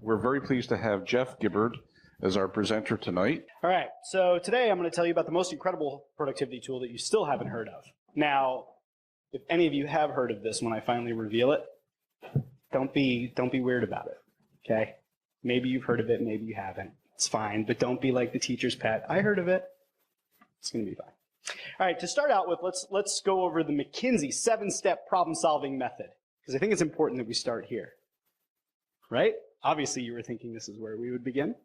We're very pleased to have Jeff Gibbard as our presenter tonight. All right, so today I'm going to tell you about the most incredible productivity tool that you still haven't heard of. Now, if any of you have heard of this when I finally reveal it, don't be weird about it, okay? Maybe you've heard of it, maybe you haven't. It's fine, but don't be like the teacher's pet. I heard of it. It's going to be fine. All right, to start out with, let's go over the McKinsey 7-step problem-solving method, because I think it's important that we start here, right? Obviously, you were thinking this is where we would begin.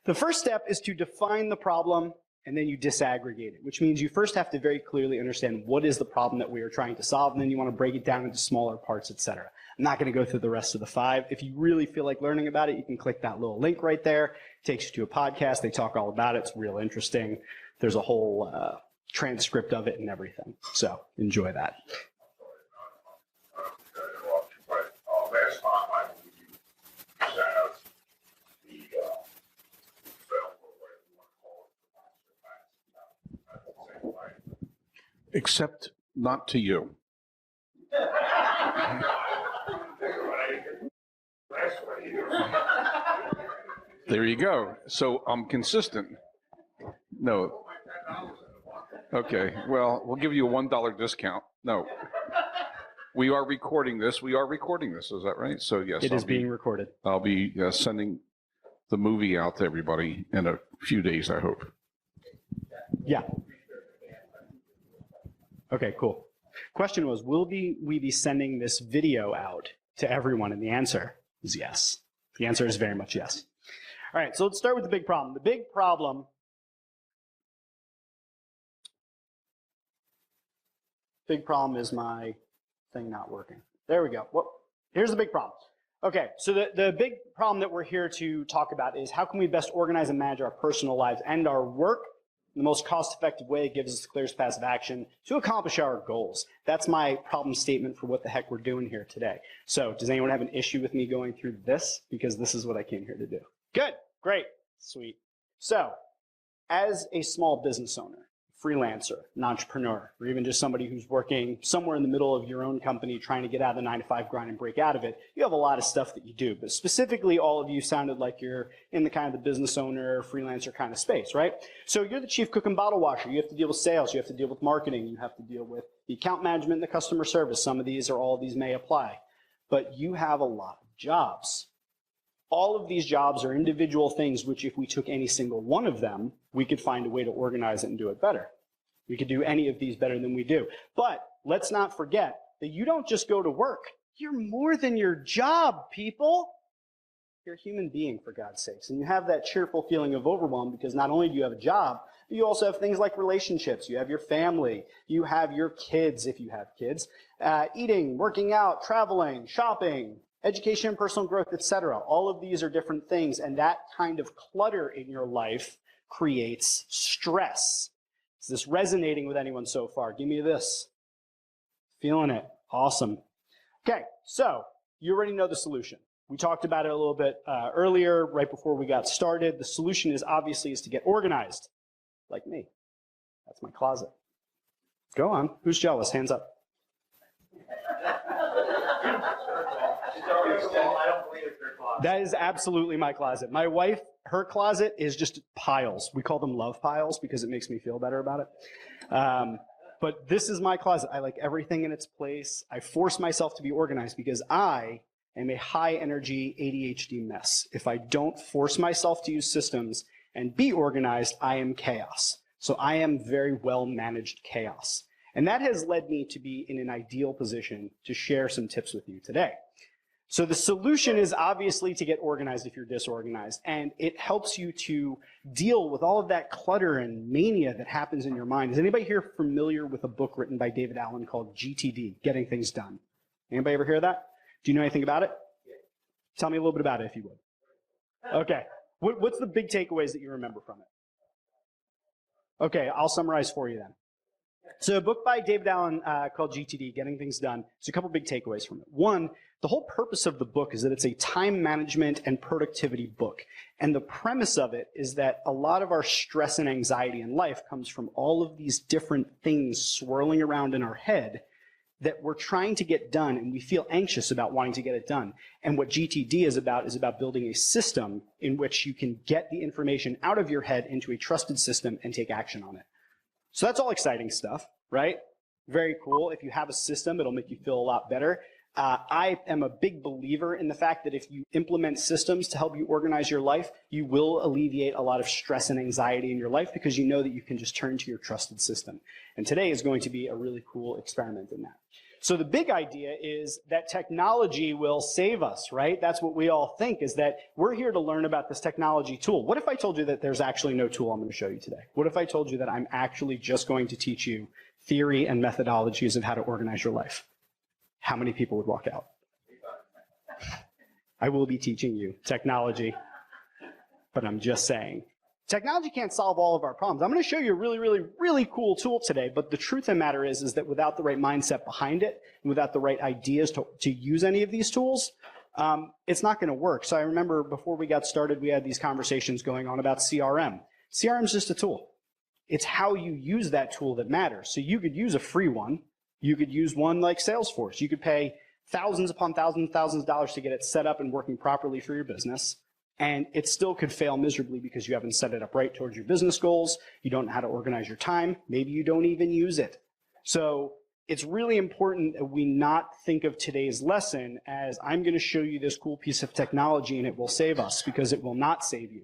The first step is to define the problem, and then you disaggregate it, which means you first have to very clearly understand what is the problem that we are trying to solve, and then you want to break it down into smaller parts, etc. I'm not going to go through the rest of the 5. If you really feel like learning about it, you can click that little link right there. It takes you to a podcast. They talk all about it. It's real interesting. There's a whole transcript of it and everything. So enjoy that. Last time I believe you sent us the film or whatever you want to call it. That's the same way. Except not to you. There you go. So I'm consistent. No. Okay, well, we'll give you a $1 discount. No. We are recording this. We are recording this. Is that right? So, yes. It is being recorded. I'll be sending the movie out to everybody in a few days, I hope. Yeah. Okay, cool. Question was, will we be sending this video out to everyone? And the answer is yes. The answer is very much yes. All right, so let's start with the big problem. The big problem is my thing not working. There we go. Well, here's the big problem. Okay, so the big problem that we're here to talk about is how can we best organize and manage our personal lives and our work in the most cost-effective way that gives us the clearest path of action to accomplish our goals. That's my problem statement for what the heck we're doing here today. So does anyone have an issue with me going through this? Because this is what I came here to do. Good, great, sweet. So as a small business owner, freelancer, an entrepreneur, or even just somebody who's working somewhere in the middle of your own company trying to get out of the 9-to-5 grind and break out of it, you have a lot of stuff that you do. But specifically, all of you sounded like you're in the kind of the business owner, freelancer kind of space, right? So you're the chief cook and bottle washer. You have to deal with sales. You have to deal with marketing. You have to deal with the account management and the customer service. Some of these or all of these may apply. But you have a lot of jobs. All of these jobs are individual things which if we took any single one of them, we could find a way to organize it and do it better. We could do any of these better than we do. But let's not forget that you don't just go to work. You're more than your job, people. You're a human being, for God's sakes. And you have that cheerful feeling of overwhelm because not only do you have a job, but you also have things like relationships. You have your family. You have your kids, if you have kids. Eating, working out, traveling, shopping, education and personal growth, etc. All of these are different things, and that kind of clutter in your life creates stress. Is this resonating with anyone so far? Give me this. Feeling it. Awesome. Okay, so you already know the solution. We talked about it a little bit earlier, right before we got started. The solution is obviously to get organized, like me. That's my closet. Go on. Who's jealous? Hands up. That is absolutely my closet. My wife, her closet is just piles. We call them love piles because it makes me feel better about it. But this is my closet. I like everything in its place. I force myself to be organized because I am a high-energy ADHD mess. If I don't force myself to use systems and be organized, I am chaos. So I am very well-managed chaos. And that has led me to be in an ideal position to share some tips with you today. So the solution is obviously to get organized if you're disorganized, and it helps you to deal with all of that clutter and mania that happens in your mind. Is anybody here familiar with a book written by David Allen called GTD, Getting Things Done? Anybody ever hear that? Do you know anything about it? Tell me a little bit about it if you would. Okay. What's the big takeaways that you remember from it? Okay, I'll summarize for you then. So a book by David Allen called GTD, Getting Things Done. There's a couple big takeaways from it. One, the whole purpose of the book is that it's a time management and productivity book. And the premise of it is that a lot of our stress and anxiety in life comes from all of these different things swirling around in our head that we're trying to get done and we feel anxious about wanting to get it done. And what GTD is about building a system in which you can get the information out of your head into a trusted system and take action on it. So that's all exciting stuff, right? Very cool. If you have a system, it'll make you feel a lot better. I am a big believer in the fact that if you implement systems to help you organize your life, you will alleviate a lot of stress and anxiety in your life because you know that you can just turn to your trusted system. And today is going to be a really cool experiment in that. So the big idea is that technology will save us, right? That's what we all think, is that we're here to learn about this technology tool. What if I told you that there's actually no tool I'm going to show you today? What if I told you that I'm actually just going to teach you theory and methodologies of how to organize your life? How many people would walk out? I will be teaching you technology, but I'm just saying. Technology can't solve all of our problems. I'm going to show you a really, really, really cool tool today, but the truth of the matter is that without the right mindset behind it, and without the right ideas to use any of these tools, it's not going to work. So I remember before we got started, we had these conversations going on about CRM. CRM is just a tool. It's how you use that tool that matters. So you could use a free one. You could use one like Salesforce. You could pay thousands upon thousands of dollars to get it set up and working properly for your business. And it still could fail miserably because you haven't set it up right towards your business goals. You don't know how to organize your time. Maybe you don't even use it. So it's really important that we not think of today's lesson as I'm going to show you this cool piece of technology and it will save us, because it will not save you.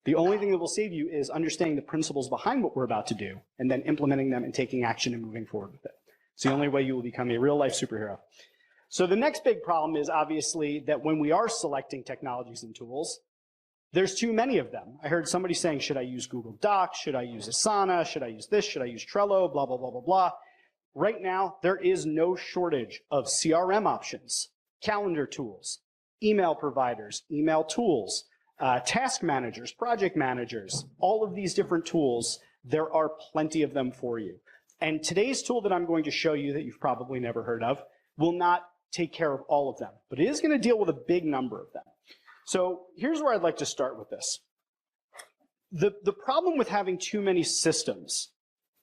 The only thing that will save you is understanding the principles behind what we're about to do and then implementing them and taking action and moving forward with it. It's the only way you will become a real-life superhero. So the next big problem is obviously that when we are selecting technologies and tools, there's too many of them. I heard somebody saying, should I use Google Docs? Should I use Asana? Should I use this? Should I use Trello? Blah, blah, blah, blah, blah. Right now, there is no shortage of CRM options, calendar tools, email providers, email tools, task managers, project managers, all of these different tools. There are plenty of them for you. And today's tool that I'm going to show you that you've probably never heard of will not take care of all of them, but it is going to deal with a big number of them. So here's where I'd like to start with this. The problem with having too many systems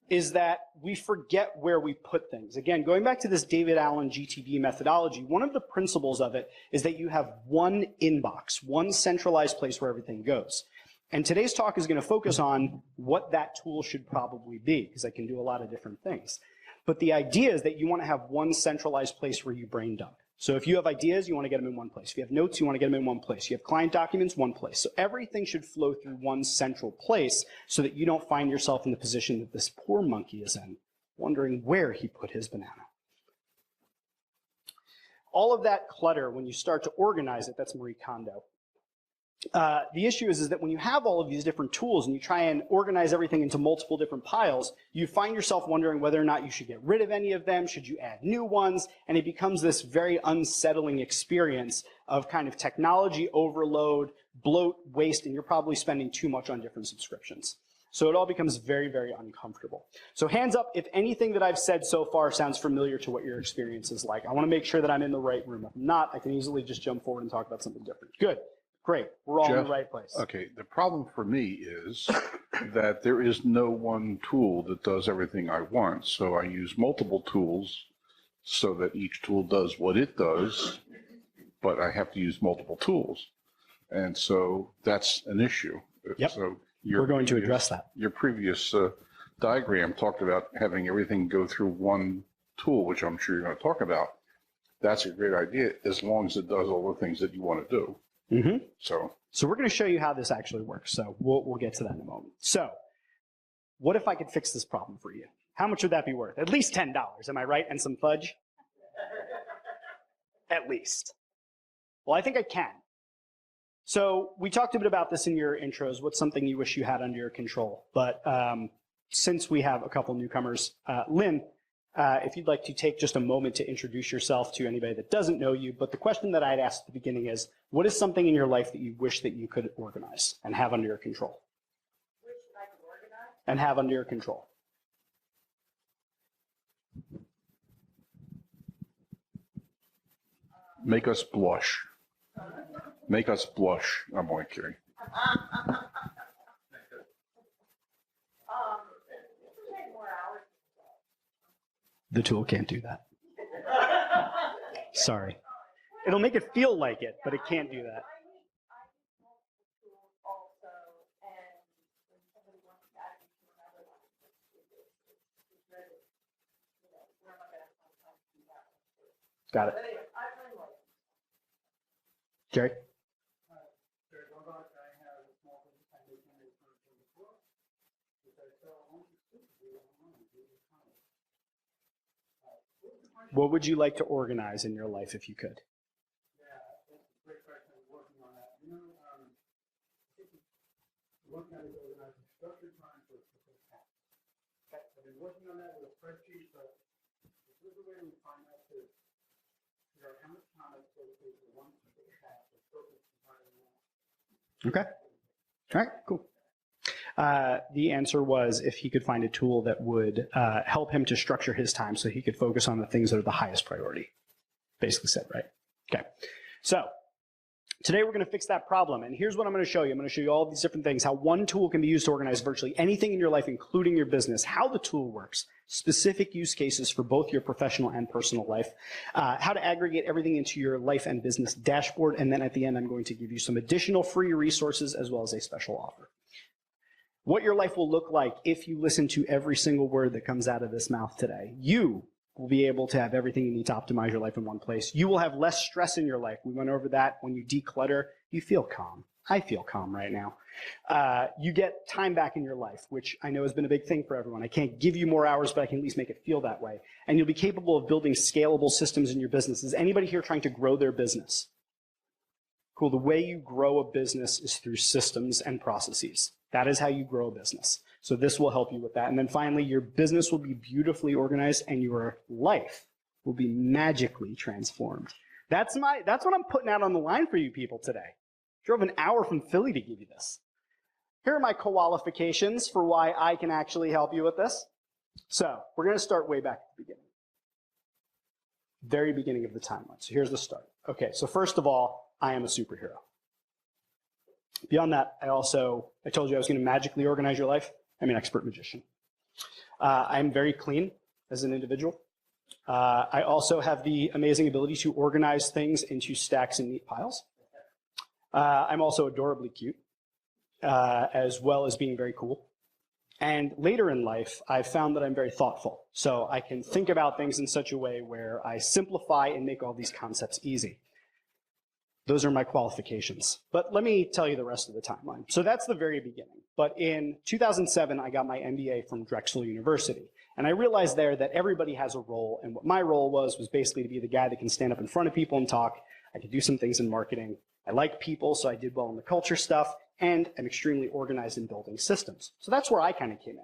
is that we forget where we put things. Again, going back to this David Allen GTD methodology, one of the principles of it is that you have one inbox, one centralized place where everything goes. And today's talk is going to focus on what that tool should probably be, because I can do a lot of different things. But the idea is that you want to have one centralized place where you brain dump. So if you have ideas, you want to get them in one place. If you have notes, you want to get them in one place. You have client documents, one place. So everything should flow through one central place so that you don't find yourself in the position that this poor monkey is in, wondering where he put his banana. All of that clutter, when you start to organize it, that's Marie Kondo. The issue is that when you have all of these different tools and you try and organize everything into multiple different piles, you find yourself wondering whether or not you should get rid of any of them, should you add new ones, and it becomes this very unsettling experience of kind of technology overload, bloat, waste, and you're probably spending too much on different subscriptions. So it all becomes very, very uncomfortable. So hands up if anything that I've said so far sounds familiar to what your experience is like. I want to make sure that I'm in the right room. If not, I can easily just jump forward and talk about something different. Good. Great. We're all in the right place. Okay, the problem for me is that there is no one tool that does everything I want. So I use multiple tools so that each tool does what it does, but I have to use multiple tools. And so that's an issue. Yep. So we're going to address that. Your previous diagram talked about having everything go through one tool, which I'm sure you're going to talk about. That's a great idea as long as it does all the things that you want to do. Mm-hmm. So we're going to show you how this actually works. So we'll get to that in a moment. So what if I could fix this problem for you? How much would that be worth? At least $10, am I right? And some fudge? At least. Well, I think I can. So we talked a bit about this in your intros. What's something you wish you had under your control? But since we have a couple newcomers, Lynn, if you'd like to take just a moment to introduce yourself to anybody that doesn't know you. But the question that I'd asked at the beginning is, what is something in your life that you wish that you could organize and have under your control? Wish that I could organize? And have under your control. make us blush. Make us blush. I'm only kidding. The tool can't do that. Sorry. It'll make it feel like it, but it can't do that. I use multiple tools also, and when somebody wants to add me to another one, it's really, where am I going to find time to do that one too? Got it. But anyway, I learned like, Jerry? What would you like to organize in your life if you could? Working on it organizing structured time for specific tasks. I've been working on that with a spreadsheet, but this is the way we find out to figure out how much time it's going to take for one specific task to focus entirely on. Okay. All right, cool. The answer was if he could find a tool that would help him to structure his time so he could focus on the things that are the highest priority. Basically said, right? Okay. So today we're going to fix that problem. And here's what I'm going to show you. I'm going to show you all these different things, how one tool can be used to organize virtually anything in your life, including your business, how the tool works, specific use cases for both your professional and personal life, how to aggregate everything into your life and business dashboard. And then at the end, I'm going to give you some additional free resources as well as a special offer. What your life will look like if you listen to every single word that comes out of this mouth today. You will be able to have everything you need to optimize your life in one place. You will have less stress in your life. We went over that. When you declutter, you feel calm. I feel calm right now. You get time back in your life, which I know has been a big thing for everyone. I can't give you more hours, but I can at least make it feel that way. And you'll be capable of building scalable systems in your business. Is anybody here trying to grow their business? Cool. The way you grow a business is through systems and processes. That is how you grow a business. So this will help you with that. And then finally, your business will be beautifully organized and your life will be magically transformed. That's what I'm putting out on the line for you people today. Drove an hour from Philly to give you this. Here are my qualifications for why I can actually help you with this. So we're going to start way back at the beginning. Very beginning of the timeline. So here's the start. Okay, so first of all, I am a superhero. Beyond that, I told you I was going to magically organize your life. I'm an expert magician. I'm very clean as an individual. I also have the amazing ability to organize things into stacks and neat piles. I'm also adorably cute, as well as being very cool. And later in life, I've found that I'm very thoughtful. So I can think about things in such a way where I simplify and make all these concepts easy. Those are my qualifications. But let me tell you the rest of the timeline. So that's the very beginning. But in 2007, I got my MBA from Drexel University. And I realized there that everybody has a role. And what my role was basically to be the guy that can stand up in front of people and talk. I could do some things in marketing. I like people, so I did well in the culture stuff. And I'm extremely organized in building systems. So that's where I kind of came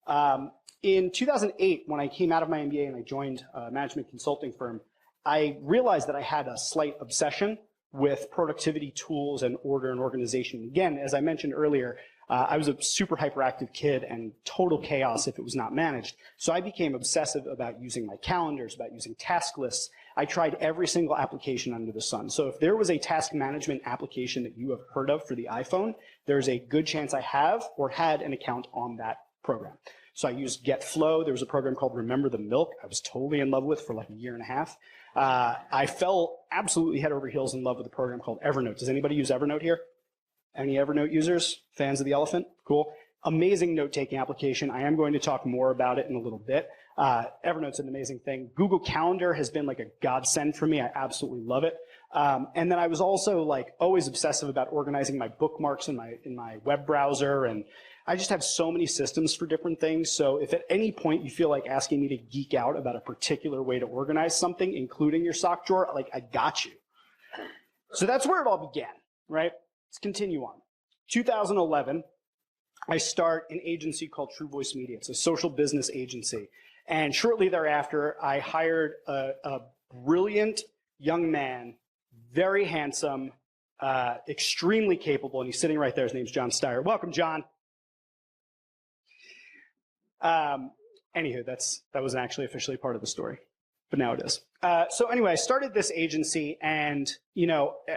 in. In 2008, when I came out of my MBA and I joined a management consulting firm, I realized that I had a slight obsession with productivity tools and order and organization. Again, as I mentioned earlier, I was a super hyperactive kid and total chaos if it was not managed. So I became obsessive about using my calendars, about using task lists. I tried every single application under the sun. So if there was a task management application that you have heard of for the iPhone, there's a good chance I have or had an account on that program. So I used GetFlow. There was a program called Remember the Milk. I was totally in love with for like a year and a half. I fell absolutely head over heels in love with a program called Evernote. Does anybody use Evernote here? Any Evernote users? Fans of the elephant? Cool. Amazing note-taking application. I am going to talk more about it in a little bit. Evernote's an amazing thing. Google Calendar has been like a godsend for me. I absolutely love it. And then I was also like always obsessive about organizing my bookmarks in my web browser, and I just have so many systems for different things. So if at any point you feel like asking me to geek out about a particular way to organize something, including your sock drawer, like I got you. So that's where it all began, right? Let's continue on. 2011, I start an agency called True Voice Media. It's a social business agency. And shortly thereafter, I hired a brilliant young man, very handsome, extremely capable, and he's sitting right there. His name's John Steyer. Welcome, John. Anywho, that wasn't actually officially part of the story. but now it is. So anyway, I started this agency, and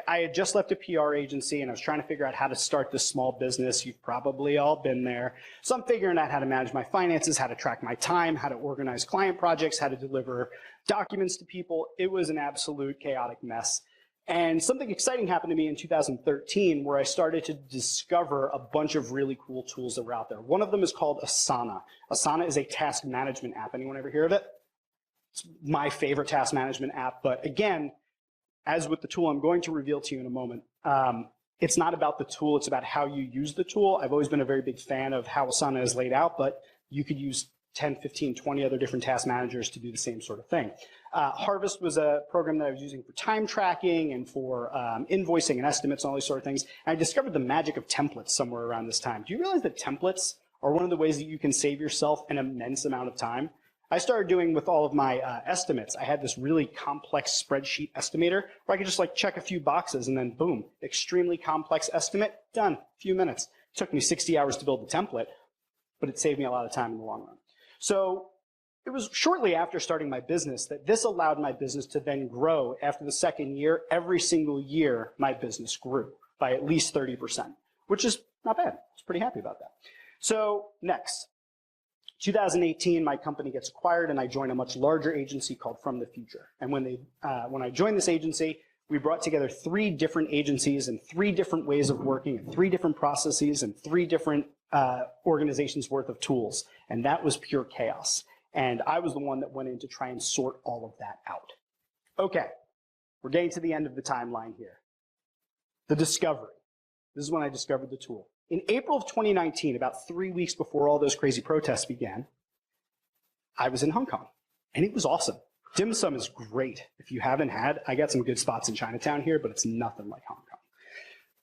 I had just left a PR agency, and I was trying to figure out how to start this small business. You've probably all been there. So I'm figuring out how to manage my finances, how to track my time, how to organize client projects, how to deliver documents to people. It was an absolute chaotic mess. And something exciting happened to me in 2013 where I started to discover a bunch of really cool tools that were out there. One of them is called Asana. Asana is a task management app. Anyone ever hear of it? It's my favorite task management app. But again, as with the tool I'm going to reveal to you in a moment, it's not about the tool, it's about how you use the tool. I've always been a very big fan of how Asana is laid out, but you could use 10, 15, 20 other different task managers to do the same sort of thing. Harvest was a program that I was using for time tracking and for invoicing and estimates and all these sort of things. And I discovered the magic of templates somewhere around this time. Do you realize that templates are one of the ways that you can save yourself an immense amount of time? I started doing with all of my estimates, I had this really complex spreadsheet estimator where I could just like check a few boxes and then boom, extremely complex estimate, done, a few minutes. It took me 60 hours to build the template, but it saved me a lot of time in the long run. So it was shortly after starting my business that this allowed my business to then grow. After the second year, every single year, my business grew by at least 30%, which is not bad. I was pretty happy about that. So next, 2018, my company gets acquired and I join a much larger agency called From the Future. And when I joined this agency, we brought together 3 different agencies and 3 different ways of working and 3 different processes and 3 different organizations worth of tools. And that was pure chaos. And I was the one that went in to try and sort all of that out. Okay, we're getting to the end of the timeline here. The discovery. This is when I discovered the tool. In April of 2019, about 3 weeks before all those crazy protests began, I was in Hong Kong. And it was awesome. Dim sum is great. If you haven't had, I got some good spots in Chinatown here, but it's nothing like Hong Kong.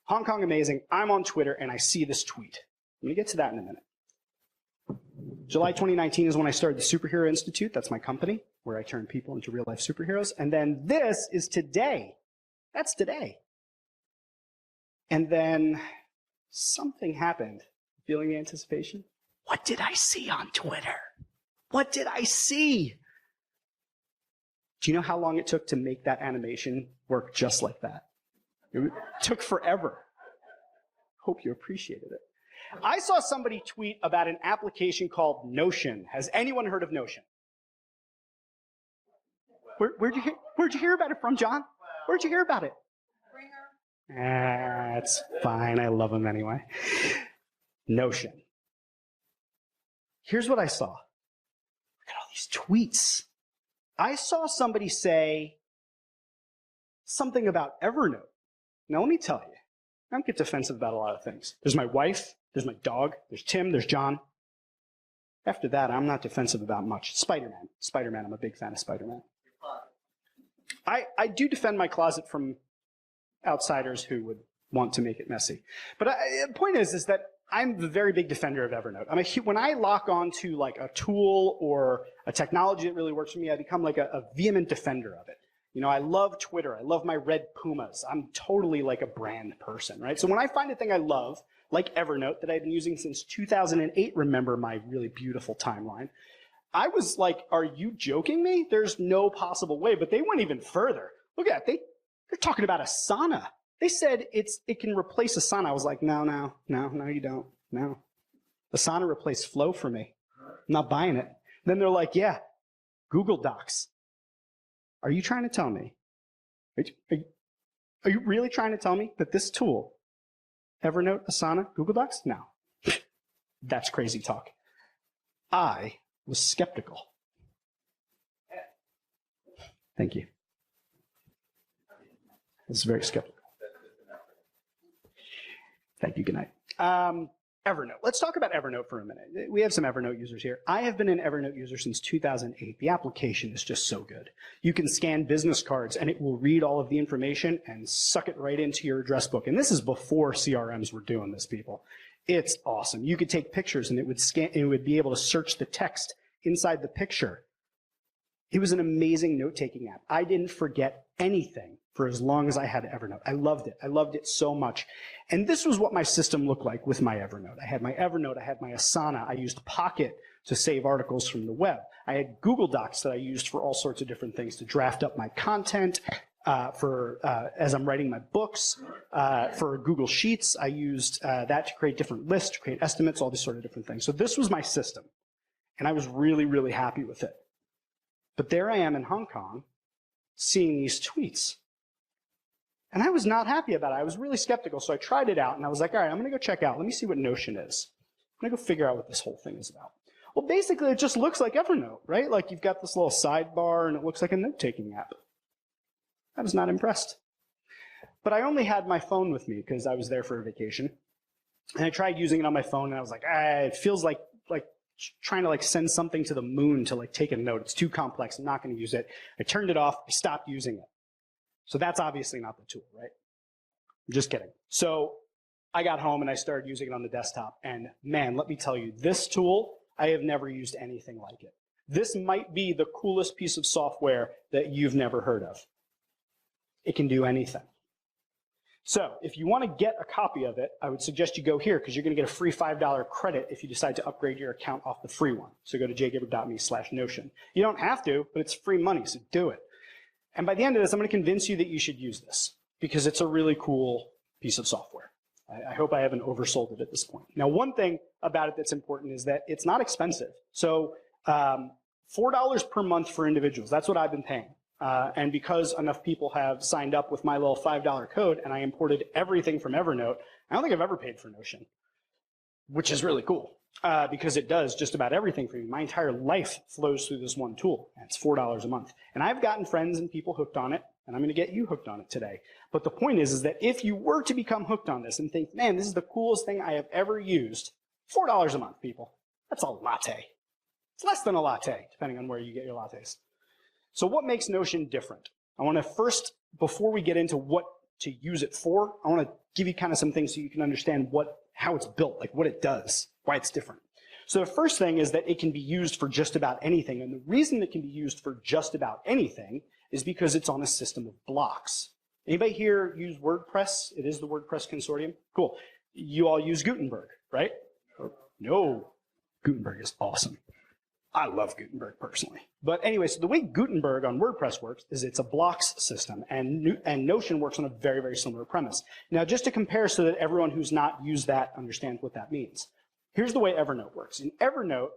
Hong Kong, amazing. I'm on Twitter and I see this tweet. I'm going to get to that in a minute. July 2019 is when I started the Superhero Institute. That's my company, where I turn people into real-life superheroes. And then this is today. That's today. And then something happened. Feeling the anticipation? What did I see on Twitter? What did I see? Do you know how long it took to make that animation work just like that? It took forever. Hope you appreciated it. I saw somebody tweet about an application called Notion. Has anyone heard of Notion? Where'd you hear about it from, John? Where'd you hear about it? That's fine. I love them anyway. Notion. Here's what I saw. Look at all these tweets. I saw somebody say something about Evernote. Now, let me tell you, I don't get defensive about a lot of things. There's my wife, there's my dog, there's Tim, there's John. After that, I'm not defensive about much. Spider-Man. Spider-Man, I'm a big fan of Spider-Man. I do defend my closet from outsiders who would want to make it messy. But the point is that I'm a very big defender of Evernote. When I lock on to like a tool or a technology that really works for me, I become like a vehement defender of it. You know, I love Twitter. I love my red Pumas. I'm totally like a brand person, right? So when I find a thing I love, like Evernote, that I've been using since 2008, remember my really beautiful timeline, I was like, are you joking me? There's no possible way. But they went even further. Look at that. They're talking about Asana. They said it can replace Asana. I was like, no, you don't. No. Asana replaced Flow for me. I'm not buying it. Then they're like, yeah, Google Docs. Are you trying to tell me? Are you really trying to tell me that this tool, Evernote, Asana, Google Docs? No. That's crazy talk. I was skeptical. Thank you. I was very skeptical. Thank you. Good night. Evernote. Let's talk about Evernote for a minute. We have some Evernote users here. I have been an Evernote user since 2008. The application is just so good. You can scan business cards and it will read all of the information and suck it right into your address book. And this is before CRMs were doing this, people. It's awesome. You could take pictures and it would scan, and it would be able to search the text inside the picture. It was an amazing note-taking app. I didn't forget anything for as long as I had Evernote. I loved it. I loved it so much. And this was what my system looked like with my Evernote. I had my Evernote, I had my Asana, I used Pocket to save articles from the web. I had Google Docs that I used for all sorts of different things, to draft up my content, as I'm writing my books. For Google Sheets, I used that to create different lists, to create estimates, all these sort of different things. So this was my system, and I was really, really happy with it. But there I am in Hong Kong, seeing these tweets. And I was not happy about it. I was really skeptical, so I tried it out, and I was like, all right, I'm going to go check out. Let me see what Notion is. I'm going to go figure out what this whole thing is about. Well, basically, it just looks like Evernote, right? Like you've got this little sidebar, and it looks like a note-taking app. I was not impressed. But I only had my phone with me because I was there for a vacation. And I tried using it on my phone, and I was like, it feels like trying to send something to the moon to take a note. It's too complex. I'm not going to use it. I turned it off. I stopped using it. So that's obviously not the tool, right? I'm just kidding. So I got home and I started using it on the desktop. And man, let me tell you, this tool, I have never used anything like it. This might be the coolest piece of software that you've never heard of. It can do anything. So if you want to get a copy of it, I would suggest you go here because you're going to get a free $5 credit if you decide to upgrade your account off the free one. So go to jgibbard.me/Notion. You don't have to, but it's free money, so do it. And by the end of this, I'm going to convince you that you should use this because it's a really cool piece of software. I hope I haven't oversold it at this point. Now, one thing about it that's important is that it's not expensive. So $4 per month for individuals, that's what I've been paying. And because enough people have signed up with my little $5 code and I imported everything from Evernote, I don't think I've ever paid for Notion, which is really cool because it does just about everything for me. My entire life flows through this one tool, and it's $4 a month. And I've gotten friends and people hooked on it, and I'm going to get you hooked on it today. But the point is that if you were to become hooked on this and think, man, this is the coolest thing I have ever used, $4 a month, people. That's a latte. It's less than a latte, depending on where you get your lattes. So what makes Notion different? I want to first, before we get into what to use it for, I want to give you kind of some things so you can understand how it's built, like what it does, why it's different. So the first thing is that it can be used for just about anything. And the reason it can be used for just about anything is because it's on a system of blocks. Anybody here use WordPress? It is the WordPress Consortium. Cool. You all use Gutenberg, right? No. Gutenberg is awesome. I love Gutenberg personally. But anyway, so the way Gutenberg on WordPress works is it's a blocks system, and Notion works on a very, very similar premise. Now, just to compare so that everyone who's not used that understands what that means. Here's the way Evernote works. In Evernote,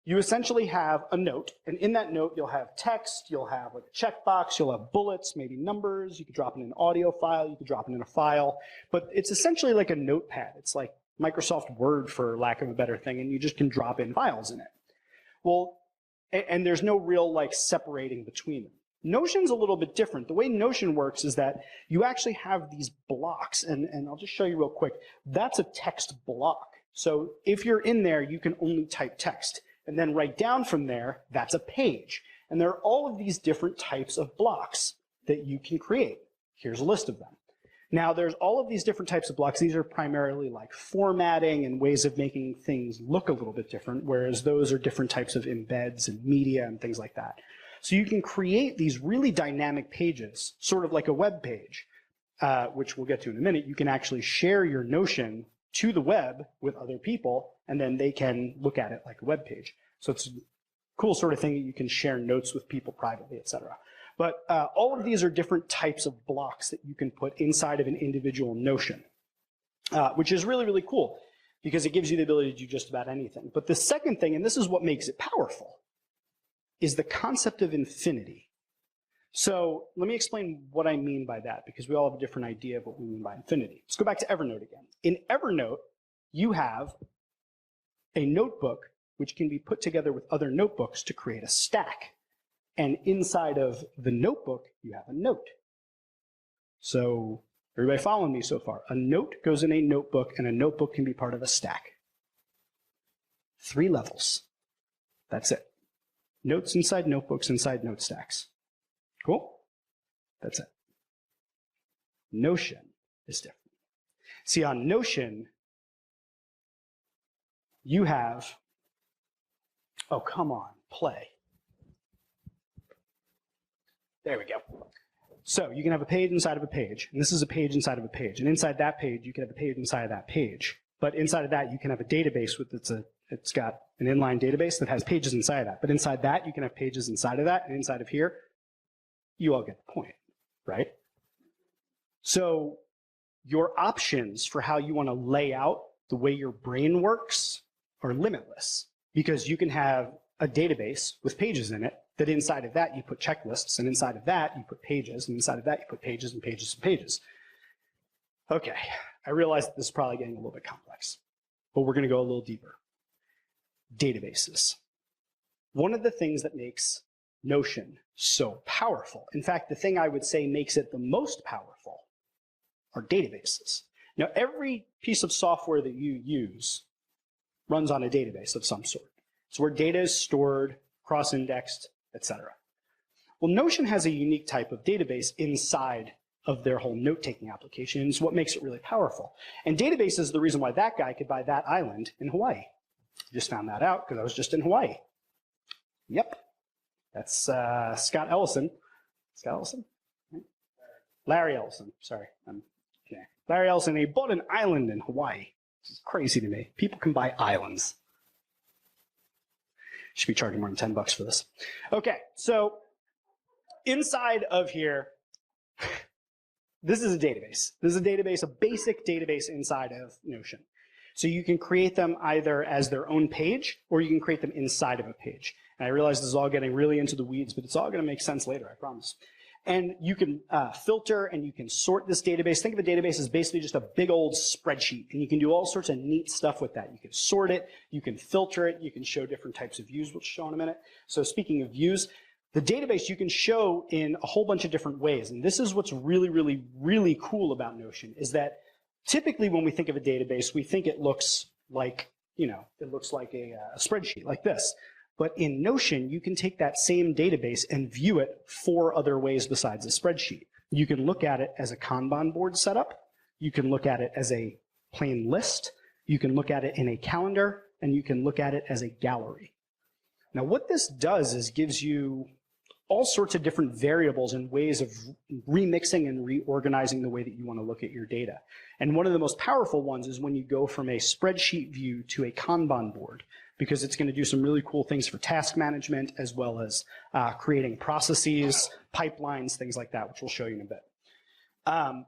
you essentially have a note, and in that note, you'll have text, you'll have a checkbox, you'll have bullets, maybe numbers, you could drop it in an audio file, you could drop it in a file, but it's essentially like a notepad. It's like Microsoft Word, for lack of a better thing, and you just can drop in files in it. Well, and there's no real separating between them. Notion's a little bit different. The way Notion works is that you actually have these blocks, and I'll just show you real quick. That's a text block. So if you're in there, you can only type text. And then right down from there, that's a page. And there are all of these different types of blocks that you can create. Here's a list of them. Now, there's all of these different types of blocks. These are primarily like formatting and ways of making things look a little bit different, whereas those are different types of embeds and media and things like that. So you can create these really dynamic pages, sort of like a web page, which we'll get to in a minute. You can actually share your Notion to the web with other people, and then they can look at it like a web page. So it's a cool sort of thing that you can share notes with people privately, etc. But all of these are different types of blocks that you can put inside of an individual Notion, which is really, really cool because it gives you the ability to do just about anything. But the second thing, and this is what makes it powerful, is the concept of infinity. So let me explain what I mean by that, because we all have a different idea of what we mean by infinity. Let's go back to Evernote again. In Evernote, you have a notebook which can be put together with other notebooks to create a stack. And inside of the notebook, you have a note. So everybody following me so far? A note goes in a notebook, and a notebook can be part of a stack. 3 levels. That's it. Notes inside notebooks inside note stacks. Cool? That's it. Notion is different. See, on Notion, you have, oh, come on, play. There we go. So you can have a page inside of a page, and this is a page inside of a page, and inside that page, you can have a page inside of that page. But inside of that, you can have a database with it's got an inline database that has pages inside of that. But inside that, you can have pages inside of that, and inside of here, you all get the point, right? So your options for how you want to lay out the way your brain works are limitless, because you can have a database with pages in it that inside of that you put checklists, and inside of that you put pages, and inside of that you put pages and pages and pages. Okay, I realize that this is probably getting a little bit complex, but we're going to go a little deeper. Databases. One of the things that makes Notion so powerful, in fact, the thing I would say makes it the most powerful, are databases. Now, every piece of software that you use runs on a database of some sort. It's where data is stored, cross-indexed, etc. Well, Notion has a unique type of database inside of their whole note-taking application. It's what makes it really powerful. And database is the reason why that guy could buy that island in Hawaii. Just found that out because I was just in Hawaii. Yep. That's Scott Ellison. Scott Ellison? Right? Larry Ellison. Sorry. Okay. Larry Ellison, he bought an island in Hawaii. It's crazy to me. People can buy islands. Should be charging more than $10 for this. Okay, so inside of here, this is a database. This is a database, a basic database inside of Notion. So you can create them either as their own page, or you can create them inside of a page. And I realize this is all getting really into the weeds, but it's all going to make sense later, I promise. And you can filter and you can sort this database. Think of a database as basically just a big old spreadsheet, and you can do all sorts of neat stuff with that. You can sort it, you can filter it, you can show different types of views, which we'll show in a minute. So speaking of views, the database you can show in a whole bunch of different ways. And this is what's really, really, really cool about Notion, is that typically when we think of a database, we think it looks like, it looks like a spreadsheet like this. But in Notion, you can take that same database and view it 4 other ways besides a spreadsheet. You can look at it as a Kanban board setup. You can look at it as a plain list. You can look at it in a calendar, and you can look at it as a gallery. Now, what this does is gives you all sorts of different variables and ways of remixing and reorganizing the way that you want to look at your data. And one of the most powerful ones is when you go from a spreadsheet view to a Kanban board, because it's going to do some really cool things for task management, as well as creating processes, pipelines, things like that, which we'll show you in a bit.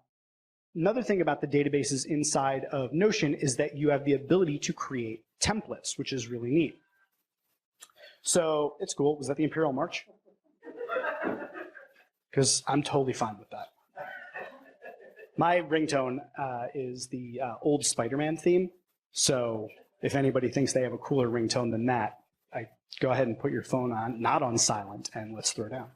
Another thing about the databases inside of Notion is that you have the ability to create templates, which is really neat. So it's cool. Was that the Imperial March? Because I'm totally fine with that. My ringtone is the old Spider-Man theme. So if anybody thinks they have a cooler ringtone than that, go ahead and put your phone on, not on silent, and let's throw down.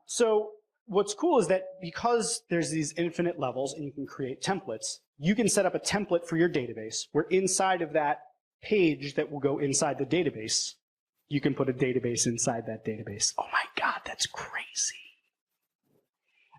So what's cool is that because there's these infinite levels and you can create templates, you can set up a template for your database where inside of that page that will go inside the database, you can put a database inside that database. Oh my God, that's crazy.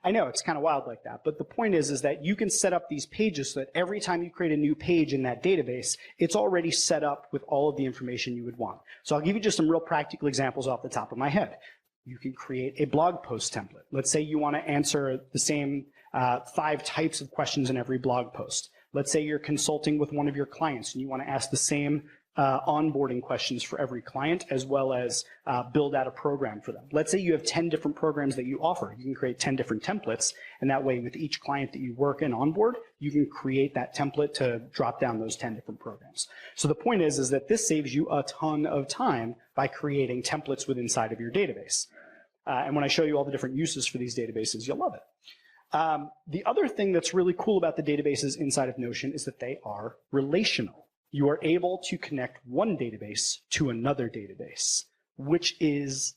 I know, it's kind of wild like that, but the point is that you can set up these pages so that every time you create a new page in that database, it's already set up with all of the information you would want. So I'll give you just some real practical examples off the top of my head. You can create a blog post template. Let's say you want to answer the same 5 types of questions in every blog post. Let's say you're consulting with one of your clients and you want to ask the same onboarding questions for every client, as well as build out a program for them. Let's say you have 10 different programs that you offer. You can create 10 different templates, and that way with each client that you work and onboard, you can create that template to drop down those 10 different programs. So the point is that this saves you a ton of time by creating templates within inside of your database. And when I show you all the different uses for these databases, you'll love it. The other thing that's really cool about the databases inside of Notion is that they are relational. You are able to connect one database to another database, which is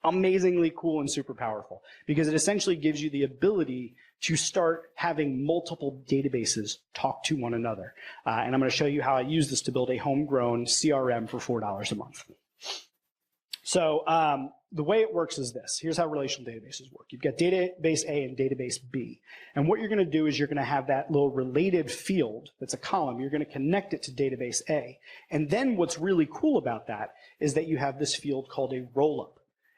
amazingly cool and super powerful, because it essentially gives you the ability to start having multiple databases talk to one another. And I'm going to show you how I use this to build a homegrown CRM for $4 a month. So the way it works is this. Here's how relational databases work. You've got database A and database B. And what you're going to do is you're going to have that little related field that's a column. You're going to connect it to database A. And then what's really cool about that is that you have this field called a rollup.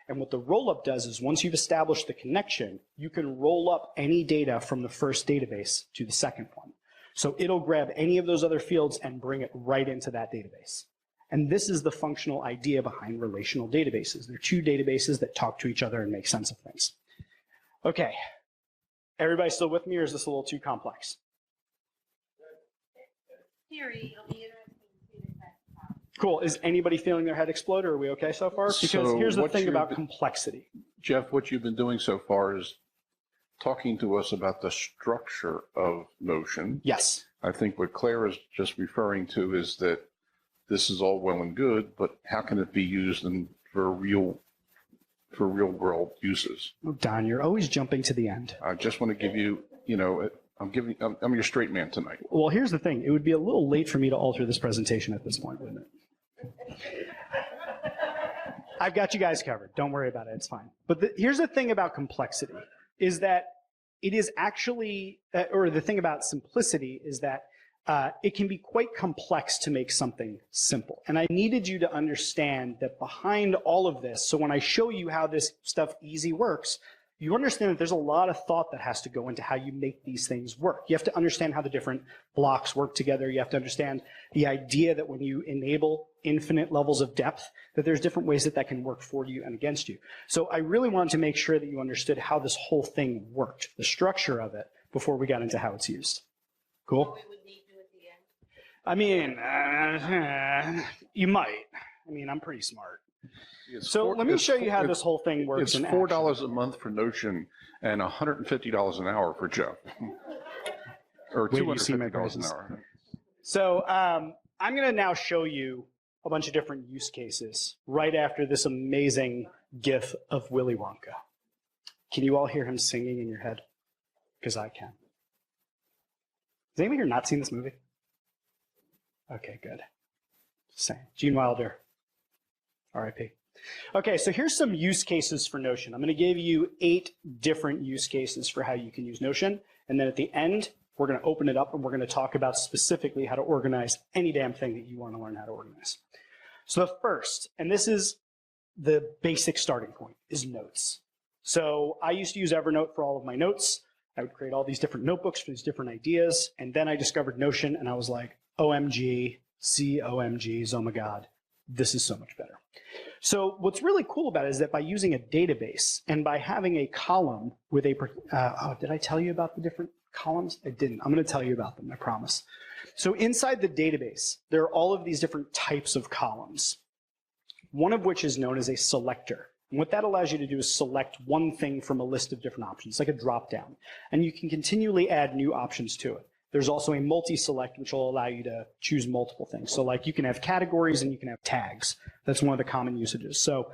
And what the rollup does is once you've established the connection, you can roll up any data from the first database to the second one. So it'll grab any of those other fields and bring it right into that database. And this is the functional idea behind relational databases. They're two databases that talk to each other and make sense of things. Okay, everybody still with me, or is this a little too complex? Theory, it'll be interesting to see the next time. Cool, is anybody feeling their head explode, or are we okay so far? Because So here's the what thing you've about been- complexity. Jeff, what you've been doing so far is talking to us about the structure of Notion. Yes. I think what Claire is just referring to is that this is all well and good, but how can it be used for real world uses? Oh, Don, you're always jumping to the end. I just want to give you, I'm your straight man tonight. Well, here's the thing. It would be a little late for me to alter this presentation at this point, wouldn't it? I've got you guys covered. Don't worry about it. It's fine. But here's the thing about complexity, is that it is actually, or the thing about simplicity is that it can be quite complex to make something simple. And I needed you to understand that behind all of this, so when I show you how this stuff easy works, you understand that there's a lot of thought that has to go into how you make these things work. You have to understand how the different blocks work together. You have to understand the idea that when you enable infinite levels of depth, that there's different ways that that can work for you and against you. So I really wanted to make sure that you understood how this whole thing worked, the structure of it, before we got into how it's used. Cool? We would need to at the end. I mean, you might. I mean, I'm pretty smart. It's So four- let me it's show you four- how it's- this whole thing works It's in $4 action. a month for Notion and $150 an hour for Jeff. Or Wait till you see my $250 an prices. hour. So I'm going to now show you a bunch of different use cases right after this amazing GIF of Willy Wonka. Can you all hear him singing in your head? Because I can. Has anybody here not seen this movie? Okay, good. Just saying. Gene Wilder, R.I.P. Okay, so here's some use cases for Notion. I'm going to give you 8 different use cases for how you can use Notion. And then at the end, we're going to open it up and we're going to talk about specifically how to organize any damn thing that you want to learn how to organize. So the first, and this is the basic starting point, is notes. So I used to use Evernote for all of my notes. I would create all these different notebooks for these different ideas. And then I discovered Notion and I was like, OMG, COMGs, oh my God, this is so much better. So what's really cool about it is that by using a database and by having a column with a, did I tell you about the different columns? I didn't. I'm going to tell you about them, I promise. So inside the database, there are all of these different types of columns, one of which is known as a selector. And what that allows you to do is select one thing from a list of different options, like a drop-down. And you can continually add new options to it. There's also a multi-select, which will allow you to choose multiple things. So like you can have categories and you can have tags. That's one of the common usages. So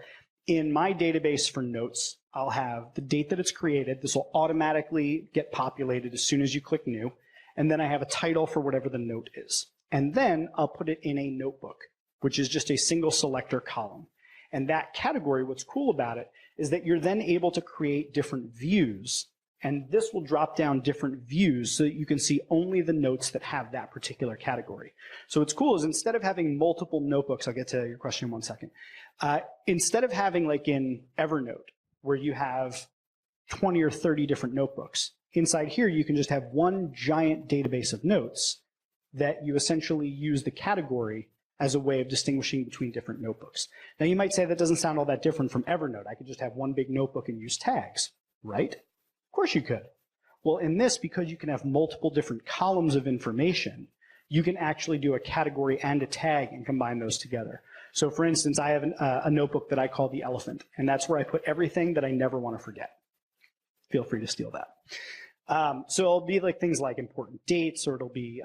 in my database for notes, I'll have the date that it's created. This will automatically get populated as soon as you click new. And then I have a title for whatever the note is. And then I'll put it in a notebook, which is just a single selector column. And that category, what's cool about it is that you're then able to create different views. And this will drop down different views so that you can see only the notes that have that particular category. So what's cool is instead of having multiple notebooks, I'll get to your question in 1 second. Instead of having like in Evernote, where you have 20 or 30 different notebooks, inside here you can just have one giant database of notes that you essentially use the category as a way of distinguishing between different notebooks. Now you might say that doesn't sound all that different from Evernote. I could just have one big notebook and use tags, right? Of course you could. Well, in this, because you can have multiple different columns of information, you can actually do a category and a tag and combine those together. So for instance, I have a notebook that I call the elephant, and that's where I put everything that I never want to forget. Feel free to steal that. So it'll be like things like important dates, or it'll be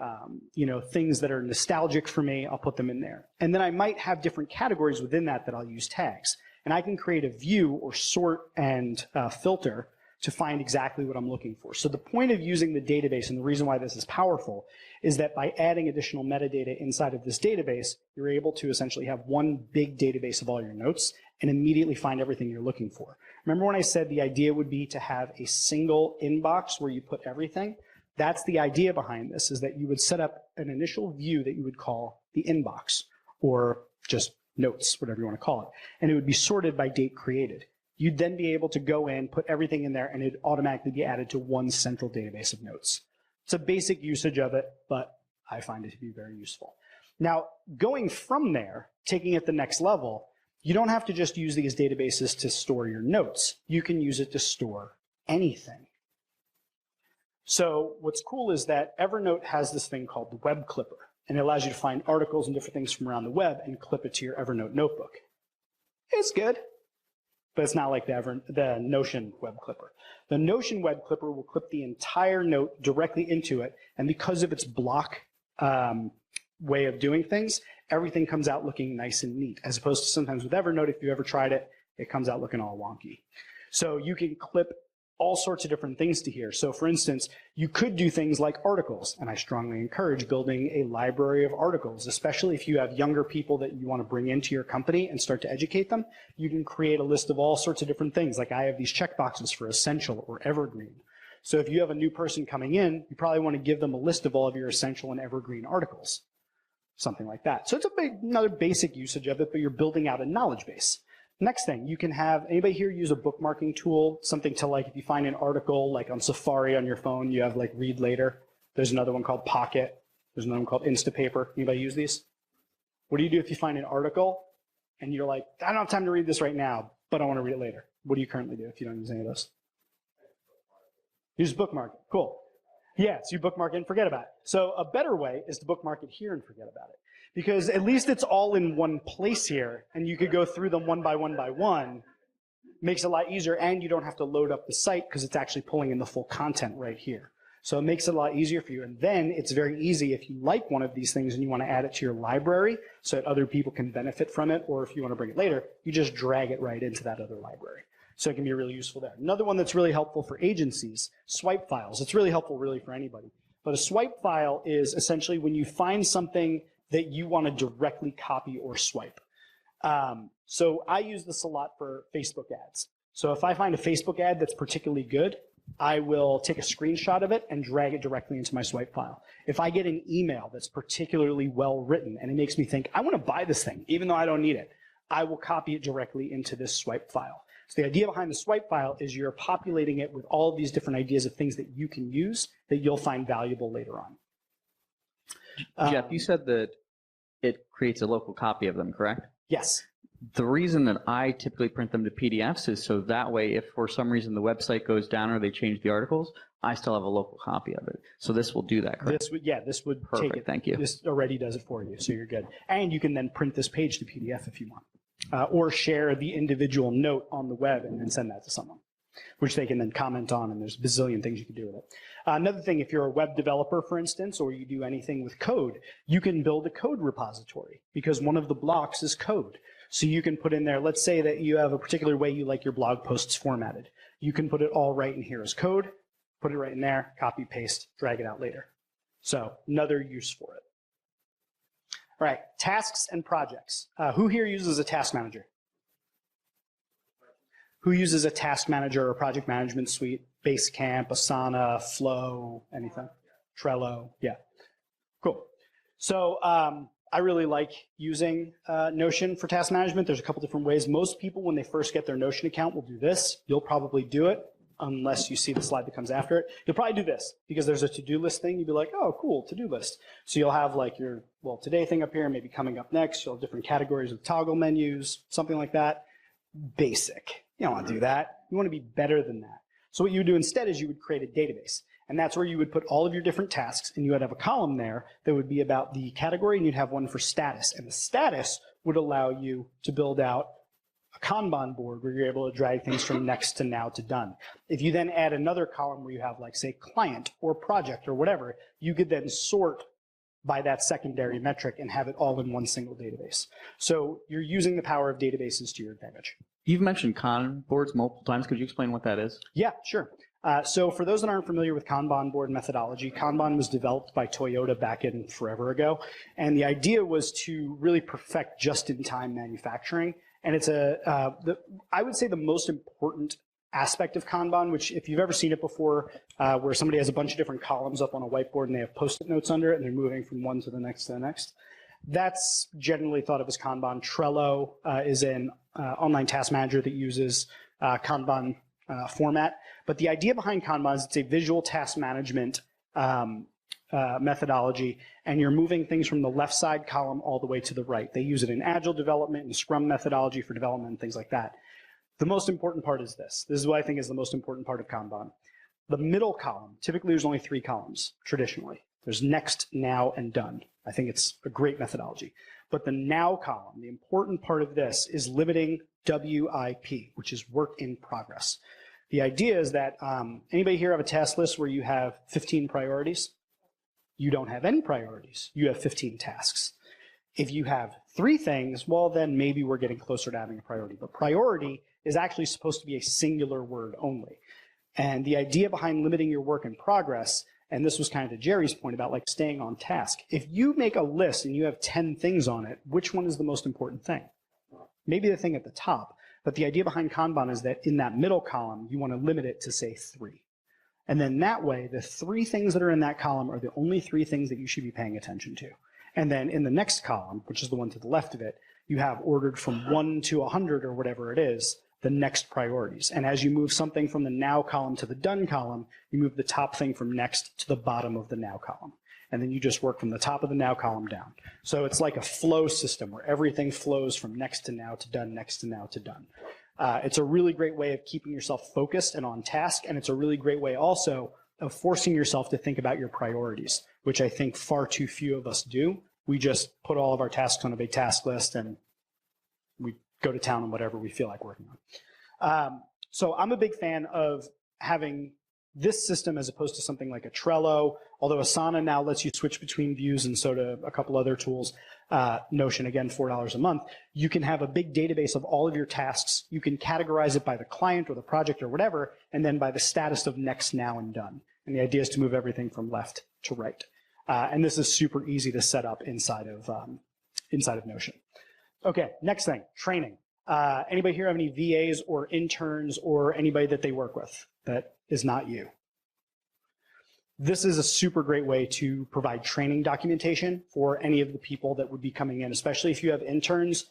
things that are nostalgic for me. I'll put them in there. And then I might have different categories within that I'll use tags. And I can create a view or sort and filter to find exactly what I'm looking for. So the point of using the database, and the reason why this is powerful, is that by adding additional metadata inside of this database, you're able to essentially have one big database of all your notes and immediately find everything you're looking for. Remember when I said the idea would be to have a single inbox where you put everything? That's the idea behind this, is that you would set up an initial view that you would call the inbox, or just notes, whatever you want to call it. And it would be sorted by date created. You'd then be able to go in, put everything in there, and it'd automatically be added to one central database of notes. It's a basic usage of it, but I find it to be very useful. Now, going from there, taking it the next level, you don't have to just use these databases to store your notes. You can use it to store anything. So what's cool is that Evernote has this thing called the Web Clipper, and it allows you to find articles and different things from around the web and clip it to your Evernote notebook. It's good, but it's not like the Notion Web Clipper. The Notion Web Clipper will clip the entire note directly into it, and because of its block way of doing things, everything comes out looking nice and neat, as opposed to sometimes with Evernote, if you've ever tried it, it comes out looking all wonky. So you can clip all sorts of different things to here. So for instance, you could do things like articles, and I strongly encourage building a library of articles, especially if you have younger people that you want to bring into your company and start to educate them. You can create a list of all sorts of different things, like I have these checkboxes for essential or evergreen. So if you have a new person coming in, you probably want to give them a list of all of your essential and evergreen articles, something like that. So it's another basic usage of it, but you're building out a knowledge base. Next thing, you can have, anybody here use a bookmarking tool? Something to like, if you find an article, like on Safari on your phone, you have like Read Later. There's another one called Pocket. There's another one called Instapaper. Anybody use these? What do you do if you find an article and you're like, I don't have time to read this right now, but I want to read it later? What do you currently do if you don't use any of those? Use bookmark it. Cool. Yeah, so you bookmark it and forget about it. So a better way is to bookmark it here and forget about it. Because at least it's all in one place here, and you could go through them one by one by one. Makes it a lot easier, and you don't have to load up the site because it's actually pulling in the full content right here. So it makes it a lot easier for you. And then it's very easy if you like one of these things and you want to add it to your library so that other people can benefit from it, or if you want to bring it later, you just drag it right into that other library. So it can be really useful there. Another one that's really helpful for agencies, swipe files. It's really helpful really for anybody. But a swipe file is essentially when you find something that you want to directly copy or swipe. So I use this a lot for Facebook ads. So if I find a Facebook ad that's particularly good, I will take a screenshot of it and drag it directly into my swipe file. If I get an email that's particularly well written and it makes me think, I want to buy this thing, even though I don't need it, I will copy it directly into this swipe file. So the idea behind the swipe file is you're populating it with all of these different ideas of things that you can use that you'll find valuable later on. Jeff, you said that it creates a local copy of them, correct? Yes. The reason that I typically print them to PDFs is so that way, if for some reason the website goes down or they change the articles, I still have a local copy of it. So this will do that, correct? This would Perfect, take it. thank you. This already does it for you, so you're good. And you can then print this page to PDF if you want, or share the individual note on the web and then send that to someone, which they can then comment on, and there's a bazillion things you can do with it. Another thing, if you're a web developer, for instance, or you do anything with code, you can build a code repository because one of the blocks is code. So you can put in there, let's say that you have a particular way you like your blog posts formatted. You can put it all right in here as code, put it right in there, copy, paste, drag it out later. So another use for it. All right, tasks and projects. Who here uses a task manager? Who uses a task manager or project management suite? Basecamp, Asana, Flow, anything? Trello, yeah. Cool. So I really like using Notion for task management. There's a couple different ways. Most people, when they first get their Notion account, will do this. You'll probably do it, unless you see the slide that comes after it. You'll probably do this, because there's a to-do list thing. You'll be like, oh, cool, to-do list. So you'll have like your, well, today thing up here, maybe coming up next. You'll have different categories of toggle menus, something like that. Basic. You don't want to do that. You want to be better than that. So what you would do instead is you would create a database. And that's where you would put all of your different tasks, and you would have a column there that would be about the category, and you'd have one for status. And the status would allow you to build out a Kanban board where you're able to drag things from next to now to done. If you then add another column where you have, like, say, client or project or whatever, you could then sort by that secondary metric and have it all in one single database. So you're using the power of databases to your advantage. You've mentioned Kanban boards multiple times. Could you explain what that is? Yeah, sure. So for those that aren't familiar with Kanban board methodology, Kanban was developed by Toyota back in forever ago. And the idea was to really perfect just-in-time manufacturing. And it's I would say the most important aspect of Kanban, which if you've ever seen it before, where somebody has a bunch of different columns up on a whiteboard and they have Post-it notes under it and they're moving from one to the next to the next. That's generally thought of as Kanban. Trello is an online task manager that uses Kanban format. But the idea behind Kanban is it's a visual task management methodology, and you're moving things from the left side column all the way to the right. They use it in Agile development and Scrum methodology for development and things like that. The most important part is this. This is what I think is the most important part of Kanban. The middle column, typically there's only 3 columns, traditionally. There's next, now, and done. I think it's a great methodology. But the now column, the important part of this is limiting WIP, which is work in progress. The idea is that anybody here have a task list where you have 15 priorities? You don't have any priorities. You have 15 tasks. If you have 3 things, well, then maybe we're getting closer to having a priority. But priority is actually supposed to be a singular word only. And the idea behind limiting your work in progress, and this was kind of to Jerry's point about like staying on task. If you make a list and you have 10 things on it, which one is the most important thing? Maybe the thing at the top. But the idea behind Kanban is that in that middle column, you want to limit it to, say, 3. And then that way, the 3 things that are in that column are the only 3 things that you should be paying attention to. And then in the next column, which is the one to the left of it, you have ordered from 1 to 100 or whatever it is, the next priorities. And as you move something from the now column to the done column, you move the top thing from next to the bottom of the now column. And then you just work from the top of the now column down. So it's like a flow system where everything flows from next to now to done, next to now to done. It's a really great way of keeping yourself focused and on task, and it's a really great way also of forcing yourself to think about your priorities, which I think far too few of us do. We just put all of our tasks on a big task list and we go to town on whatever we feel like working on. So I'm a big fan of having this system as opposed to something like a Trello, although Asana now lets you switch between views, and so do a couple other tools. Notion, again, $4 a month. You can have a big database of all of your tasks. You can categorize it by the client or the project or whatever, and then by the status of next, now, and done. And the idea is to move everything from left to right. And this is super easy to set up inside of Notion. Okay, next thing, training. Anybody here have any VAs or interns or anybody that they work with that is not you? This is a super great way to provide training documentation for any of the people that would be coming in, especially if you have interns.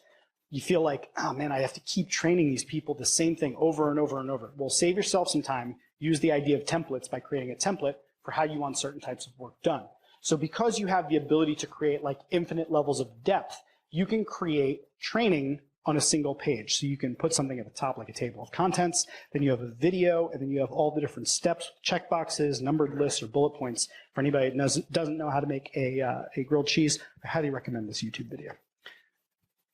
You feel like, oh man, I have to keep training these people the same thing over and over and over. Well, save yourself some time. Use the idea of templates by creating a template for how you want certain types of work done. So because you have the ability to create like infinite levels of depth, you can create training on a single page. So you can put something at the top like a table of contents, then you have a video, and then you have all the different steps, checkboxes, numbered lists, or bullet points. For anybody that doesn't know how to make a grilled cheese, I highly recommend this YouTube video.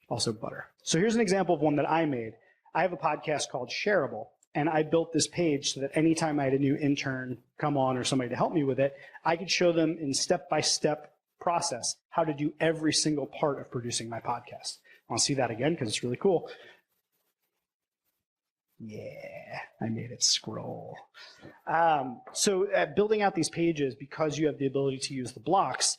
Also butter. So here's an example of one that I made. I have a podcast called Shareable, and I built this page so that anytime I had a new intern come on or somebody to help me with it, I could show them in step-by-step process how to do every single part of producing my podcast. I want to see that again because it's really cool. Yeah, I made it scroll. So building out these pages, because you have the ability to use the blocks,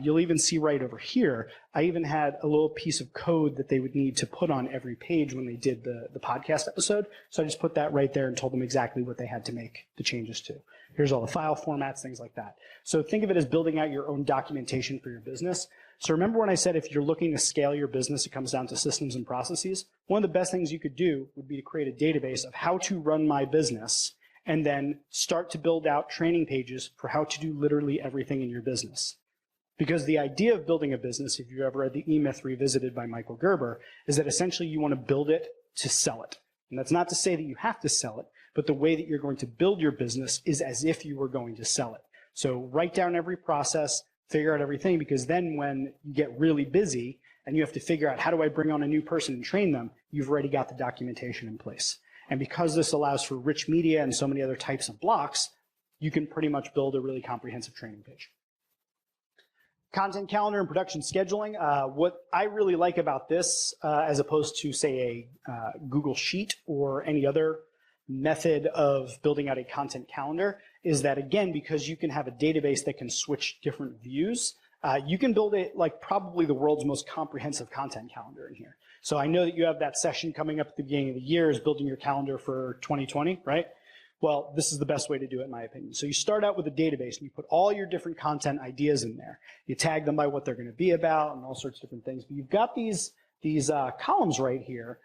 you'll even see right over here, I even had a little piece of code that they would need to put on every page when they did the podcast episode. So I just put that right there and told them exactly what they had to make the changes to. Here's all the file formats, things like that. So think of it as building out your own documentation for your business. So remember when I said if you're looking to scale your business, it comes down to systems and processes? One of the best things you could do would be to create a database of how to run my business and then start to build out training pages for how to do literally everything in your business. Because the idea of building a business, if you ever read the E-Myth Revisited by Michael Gibbard, is that essentially you want to build it to sell it. And that's not to say that you have to sell it, but the way that you're going to build your business is as if you were going to sell it. So write down every process, figure out everything, because then when you get really busy and you have to figure out how do I bring on a new person and train them, you've already got the documentation in place. And because this allows for rich media and so many other types of blocks, you can pretty much build a really comprehensive training page. Content calendar and production scheduling. What I really like about this, as opposed to, say, a Google Sheet or any other method of building out a content calendar, is that, again, because you can have a database that can switch different views, you can build it like probably the world's most comprehensive content calendar in here. So I know that you have that session coming up at the beginning of the year is building your calendar for 2020, right? Well, this is the best way to do it, in my opinion. So you start out with a database, and you put all your different content ideas in there. You tag them by what they're going to be about and all sorts of different things. But you've got these columns right here.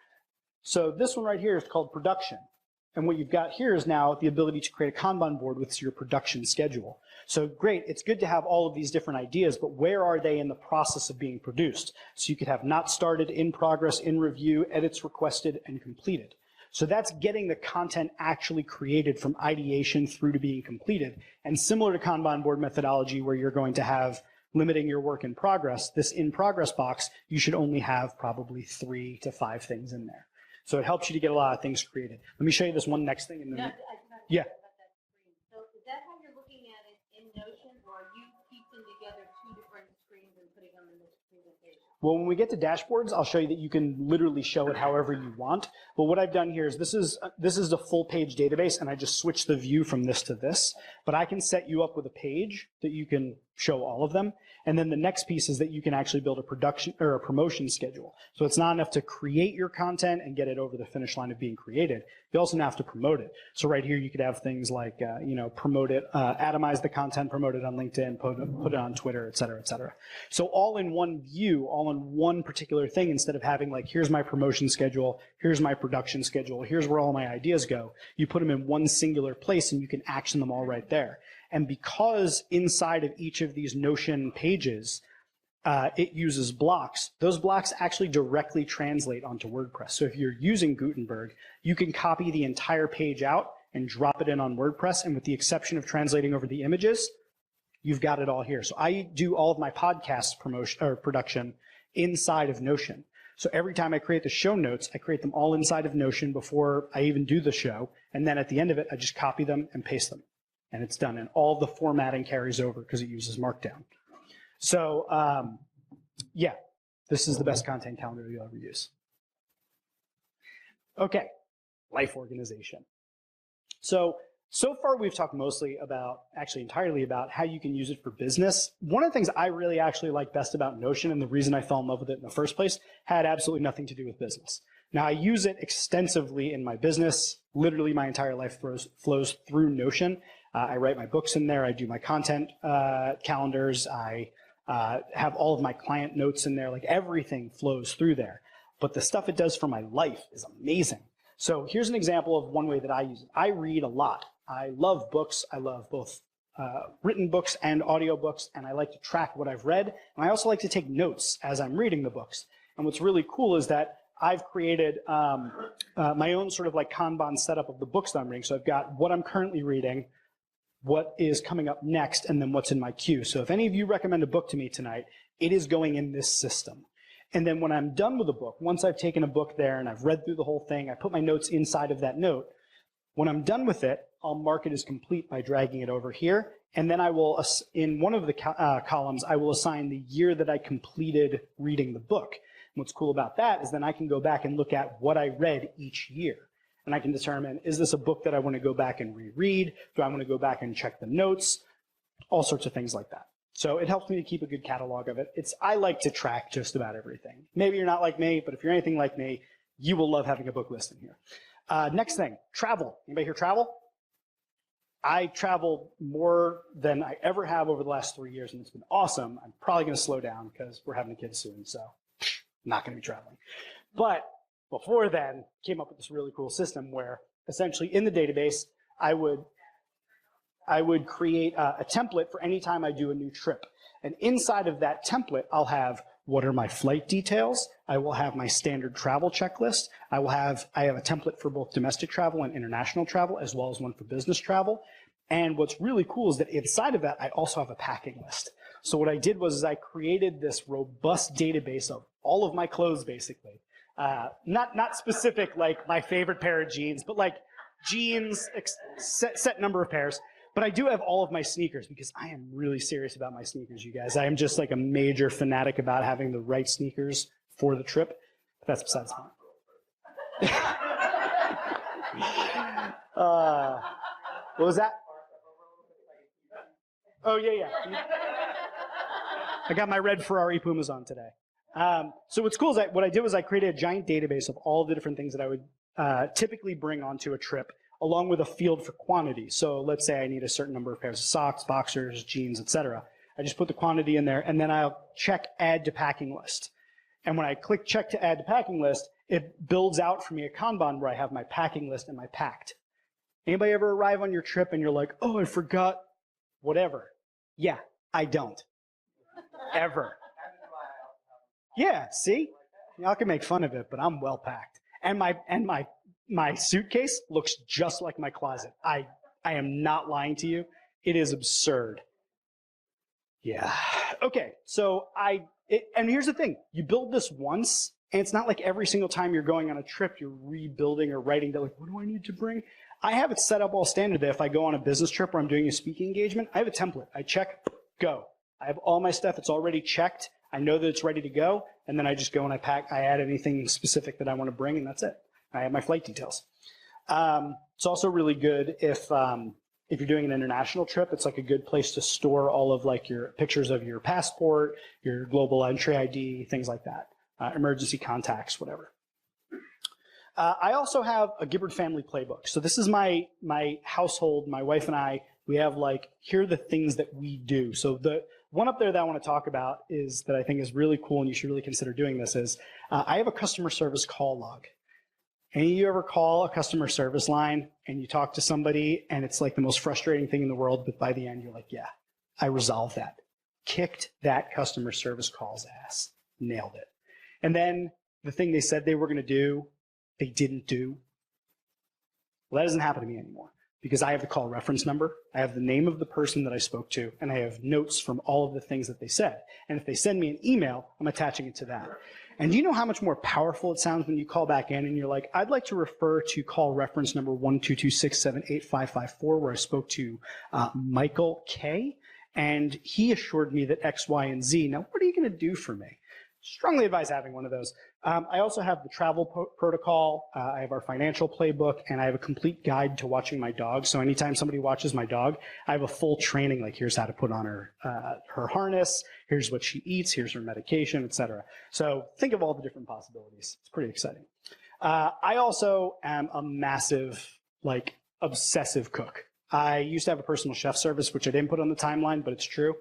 So this one right here is called production. And what you've got here is now the ability to create a Kanban board with your production schedule. So great, it's good to have all of these different ideas, but where are they in the process of being produced? So you could have not started, in progress, in review, edits requested, and completed. So that's getting the content actually created from ideation through to being completed. And similar to Kanban board methodology, where you're going to have limiting your work in progress, this in progress box, you should only have probably 3 to 5 things in there. So it helps you to get a lot of things created. Let me show you this one next thing. And then No, I can ask Yeah. about that screen. So is that how you're looking at it in Notion, or are you piecing together 2 different screens and putting them in this presentation? Well, when we get to dashboards, I'll show you that you can literally show it however you want. But what I've done here is this is the full page database, and I just switched the view from this to this. But I can set you up with a page that you can show all of them. And then the next piece is that you can actually build a production or a promotion schedule. So it's not enough to create your content and get it over the finish line of being created. You also have to promote it. So right here, you could have things like, promote it, atomize the content, promote it on LinkedIn, put it on Twitter, et cetera, et cetera. So all in one view, all in one particular thing, instead of having like, here's my promotion schedule, here's my production schedule, here's where all my ideas go. You put them in one singular place and you can action them all right there. And because inside of each of these Notion pages, it uses blocks, those blocks actually directly translate onto WordPress. So if you're using Gutenberg, you can copy the entire page out and drop it in on WordPress. And with the exception of translating over the images, you've got it all here. So I do all of my podcast promotion or production inside of Notion. So every time I create the show notes, I create them all inside of Notion before I even do the show. And then at the end of it, I just copy them and paste them. And it's done. And all the formatting carries over because it uses Markdown. So yeah, this is the best content calendar you'll ever use. Okay, life organization. So far we've talked mostly about, actually entirely about how you can use it for business. One of the things I really actually like best about Notion, and the reason I fell in love with it in the first place, had absolutely nothing to do with business. Now I use it extensively in my business. Literally my entire life flows through Notion. I write my books in there. I do my content calendars. I have all of my client notes in there. Like everything flows through there. But the stuff it does for my life is amazing. So here's an example of one way that I use it. I read a lot. I love books. I love both written books and audiobooks, and I like to track what I've read. And I also like to take notes as I'm reading the books. And what's really cool is that I've created my own sort of like Kanban setup of the books that I'm reading. So I've got what I'm currently reading, what is coming up next, and then what's in my queue. So if any of you recommend a book to me tonight, it is going in this system. And then when I'm done with a book, once I've taken a book there and I've read through the whole thing, I put my notes inside of that note. When I'm done with it, I'll mark it as complete by dragging it over here. And then I will, in one of the columns, I will assign the year that I completed reading the book. And what's cool about that is then I can go back and look at what I read each year. And I can determine, is this a book that I want to go back and reread? Do I want to go back and check the notes? All sorts of things like that. So it helps me to keep a good catalog of it. I like to track just about everything. Maybe you're not like me, but if you're anything like me, you will love having a book list in here. Next thing, travel. Anybody here travel? I travel more than I ever have over the last 3 years, and it's been awesome. I'm probably going to slow down because we're having a kid soon, so I'm not going to be traveling. But before then, came up with this really cool system where essentially in the database, I would create a template for any time I do a new trip. And inside of that template, I'll have what are my flight details. I will have my standard travel checklist. I have a template for both domestic travel and international travel, as well as one for business travel. And what's really cool is that inside of that, I also have a packing list. So what I did was I created this robust database of all of my clothes, basically. Not specific, like my favorite pair of jeans, but like jeans, set number of pairs. But I do have all of my sneakers because I am really serious about my sneakers, you guys. I am just like a major fanatic about having the right sneakers for the trip. But that's besides the point. What was that? Oh, yeah. I got my red Ferrari Pumas on today. So what's cool is that what I did was I created a giant database of all the different things that I would typically bring onto a trip, along with a field for quantity. So let's say I need a certain number of pairs of socks, boxers, jeans, etc. I just put the quantity in there, and then I'll check add to packing list. And when I click check to add to packing list, it builds out for me a Kanban where I have my packing list and my packed. Anybody ever arrive on your trip and you're like, oh, I forgot whatever? Yeah, I don't. Ever. Yeah, see? Y'all can make fun of it, but I'm well packed. And my suitcase looks just like my closet. I am not lying to you. It is absurd. Yeah. Okay, so and here's the thing. You build this once, and it's not like every single time you're going on a trip, you're rebuilding or writing down, like, what do I need to bring? I have it set up all standard that if I go on a business trip or I'm doing a speaking engagement, I have a template. I check, go. I have all my stuff. It's already checked. I know that it's ready to go. And then I just go and I add anything specific that I want to bring, and that's it. I have my flight details. It's also really good if you're doing an international trip. It's like a good place to store all of like your pictures of your passport, your global entry ID, things like that. Emergency contacts, whatever. I also have a Gibbard family playbook. So this is my household, my wife and I, we have like, here are the things that we do. So the one up there that I want to talk about is that I think is really cool and you should really consider doing this is, I have a customer service call log. Any of you ever call a customer service line and you talk to somebody and it's like the most frustrating thing in the world, but by the end you're like, yeah, I resolved that. Kicked that customer service call's ass. Nailed it. And then the thing they said they were going to do, they didn't do. Well, that doesn't happen to me anymore because I have the call reference number. I have the name of the person that I spoke to, and I have notes from all of the things that they said. And if they send me an email, I'm attaching it to that. And do you know how much more powerful it sounds when you call back in and you're like, I'd like to refer to call reference number 122678554, where I spoke to Michael K, and he assured me that X, Y, and Z. Now, what are you going to do for me? Strongly advise having one of those. I also have the travel protocol, I have our financial playbook, and I have a complete guide to watching my dog. So anytime somebody watches my dog, I have a full training, like here's how to put on her harness, here's what she eats, here's her medication, etc. So think of all the different possibilities. It's pretty exciting. I also am a massive, like, obsessive cook. I used to have a personal chef service, which I didn't put on the timeline, but it's true.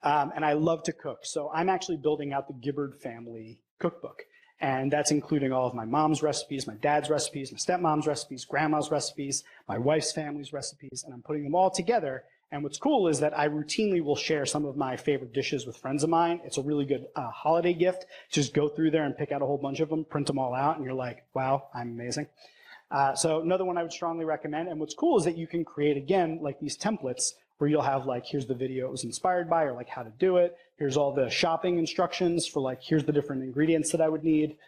And I love to cook. So I'm actually building out the Gibbard family cookbook. And that's including all of my mom's recipes, my dad's recipes, my stepmom's recipes, grandma's recipes, my wife's family's recipes, and I'm putting them all together. And what's cool is that I routinely will share some of my favorite dishes with friends of mine. It's a really good holiday gift. Just go through there and pick out a whole bunch of them, print them all out, and you're like, wow, I'm amazing. So another one I would strongly recommend. And what's cool is that you can create, again, like these templates where you'll have like, here's the video it was inspired by, or like how to do it. Here's all the shopping instructions for like, here's the different ingredients that I would need.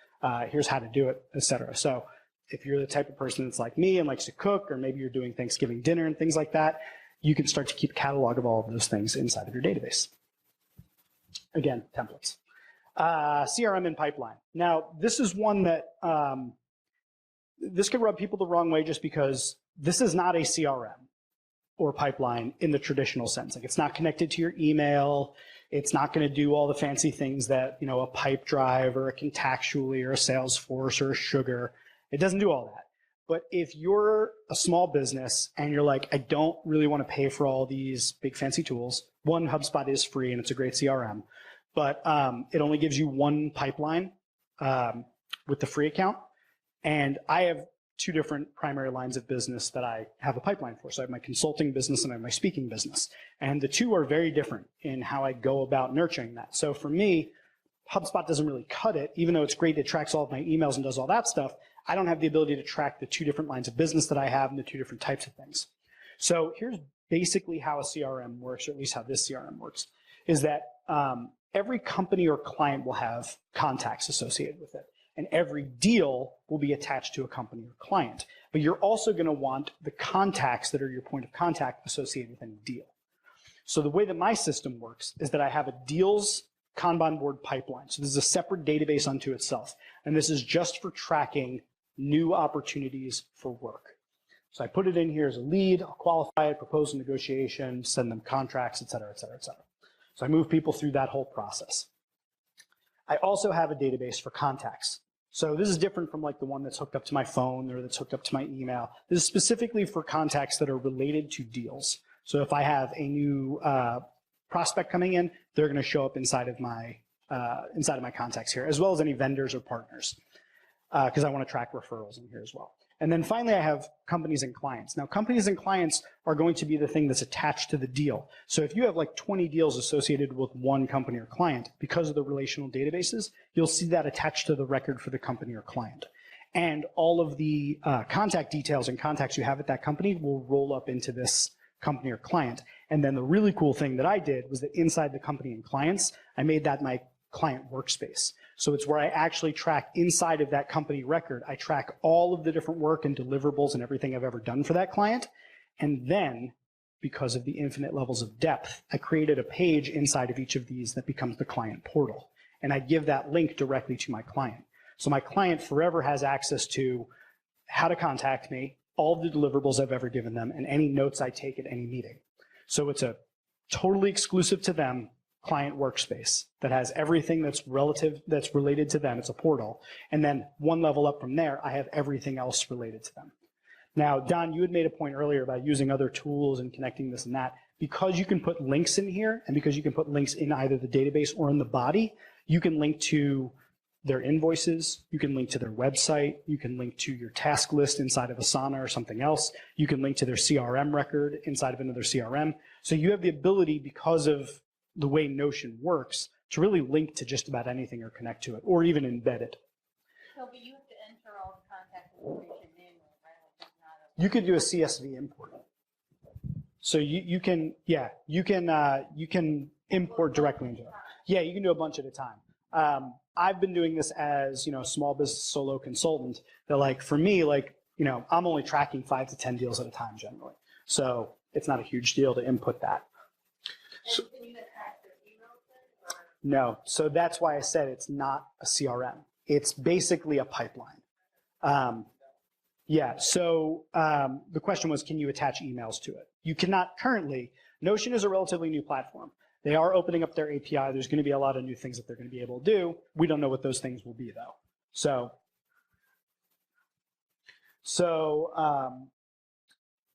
Here's how to do it, etc. So if you're the type of person that's like me and likes to cook, or maybe you're doing Thanksgiving dinner and things like that, you can start to keep a catalog of all of those things inside of your database. Again, templates. CRM and Pipeline. Now, this is one that, this could rub people the wrong way just because this is not a CRM or pipeline in the traditional sense. Like, it's not connected to your email. It's not going to do all the fancy things that, you know, a Pipedrive or a Contactually or a Salesforce or a Sugar. It doesn't do all that. But if you're a small business and you're like, I don't really want to pay for all these big fancy tools. One, HubSpot is free and it's a great CRM, but it only gives you one pipeline with the free account. And I have two different primary lines of business that I have a pipeline for. So I have my consulting business and I have my speaking business. And the two are very different in how I go about nurturing that. So for me, HubSpot doesn't really cut it. Even though it's great, it tracks all of my emails and does all that stuff, I don't have the ability to track the two different lines of business that I have and the two different types of things. So here's basically how a CRM works, or at least how this CRM works, is that every company or client will have contacts associated with it. And every deal will be attached to a company or client. But you're also going to want the contacts that are your point of contact associated with any deal. So the way that my system works is that I have a deals Kanban board pipeline. So this is a separate database unto itself. And this is just for tracking new opportunities for work. So I put it in here as a lead, I'll qualify it, propose a negotiation, send them contracts, et cetera, et cetera, et cetera. So I move people through that whole process. I also have a database for contacts. So this is different from like the one that's hooked up to my phone or that's hooked up to my email. This is specifically for contacts that are related to deals. So if I have a new prospect coming in, they're going to show up inside of my contacts here, as well as any vendors or partners, because I want to track referrals in here as well. And then finally, I have companies and clients. Now, companies and clients are going to be the thing that's attached to the deal. So if you have like 20 deals associated with one company or client, because of the relational databases, you'll see that attached to the record for the company or client. And all of the contact details and contacts you have at that company will roll up into this company or client. And then the really cool thing that I did was that inside the company and clients, I made that my client workspace. So it's where I actually track inside of that company record, I track all of the different work and deliverables and everything I've ever done for that client. And then, because of the infinite levels of depth, I created a page inside of each of these that becomes the client portal. And I give that link directly to my client. So my client forever has access to how to contact me, all of the deliverables I've ever given them, and any notes I take at any meeting. So it's a totally exclusive to them client workspace that has everything that's related to them. It's a portal. And then one level up from there, I have everything else related to them. Now, Don, you had made a point earlier about using other tools and connecting this and that. Because you can put links in here, and because you can put links in either the database or in the body, you can link to their invoices, you can link to their website, you can link to your task list inside of Asana or something else, you can link to their CRM record inside of another CRM. So you have the ability, because of the way Notion works, to really link to just about anything or connect to it, or even embed it. So, but you have to enter all the contact information manually, right? Like it's not a. You could do a CSV import. So you can import directly into it. Yeah, you can do a bunch at a time. I've been doing this as, small business solo consultant. That like, for me, I'm only tracking 5 to 10 deals at a time generally. So it's not a huge deal to input that. So, can you attach their emails then? Or? No, so that's why I said it's not a CRM. It's basically a pipeline. So the question was, can you attach emails to it? You cannot currently. Notion is a relatively new platform. They are opening up their API. There's going to be a lot of new things that they're going to be able to do. We don't know what those things will be, though. So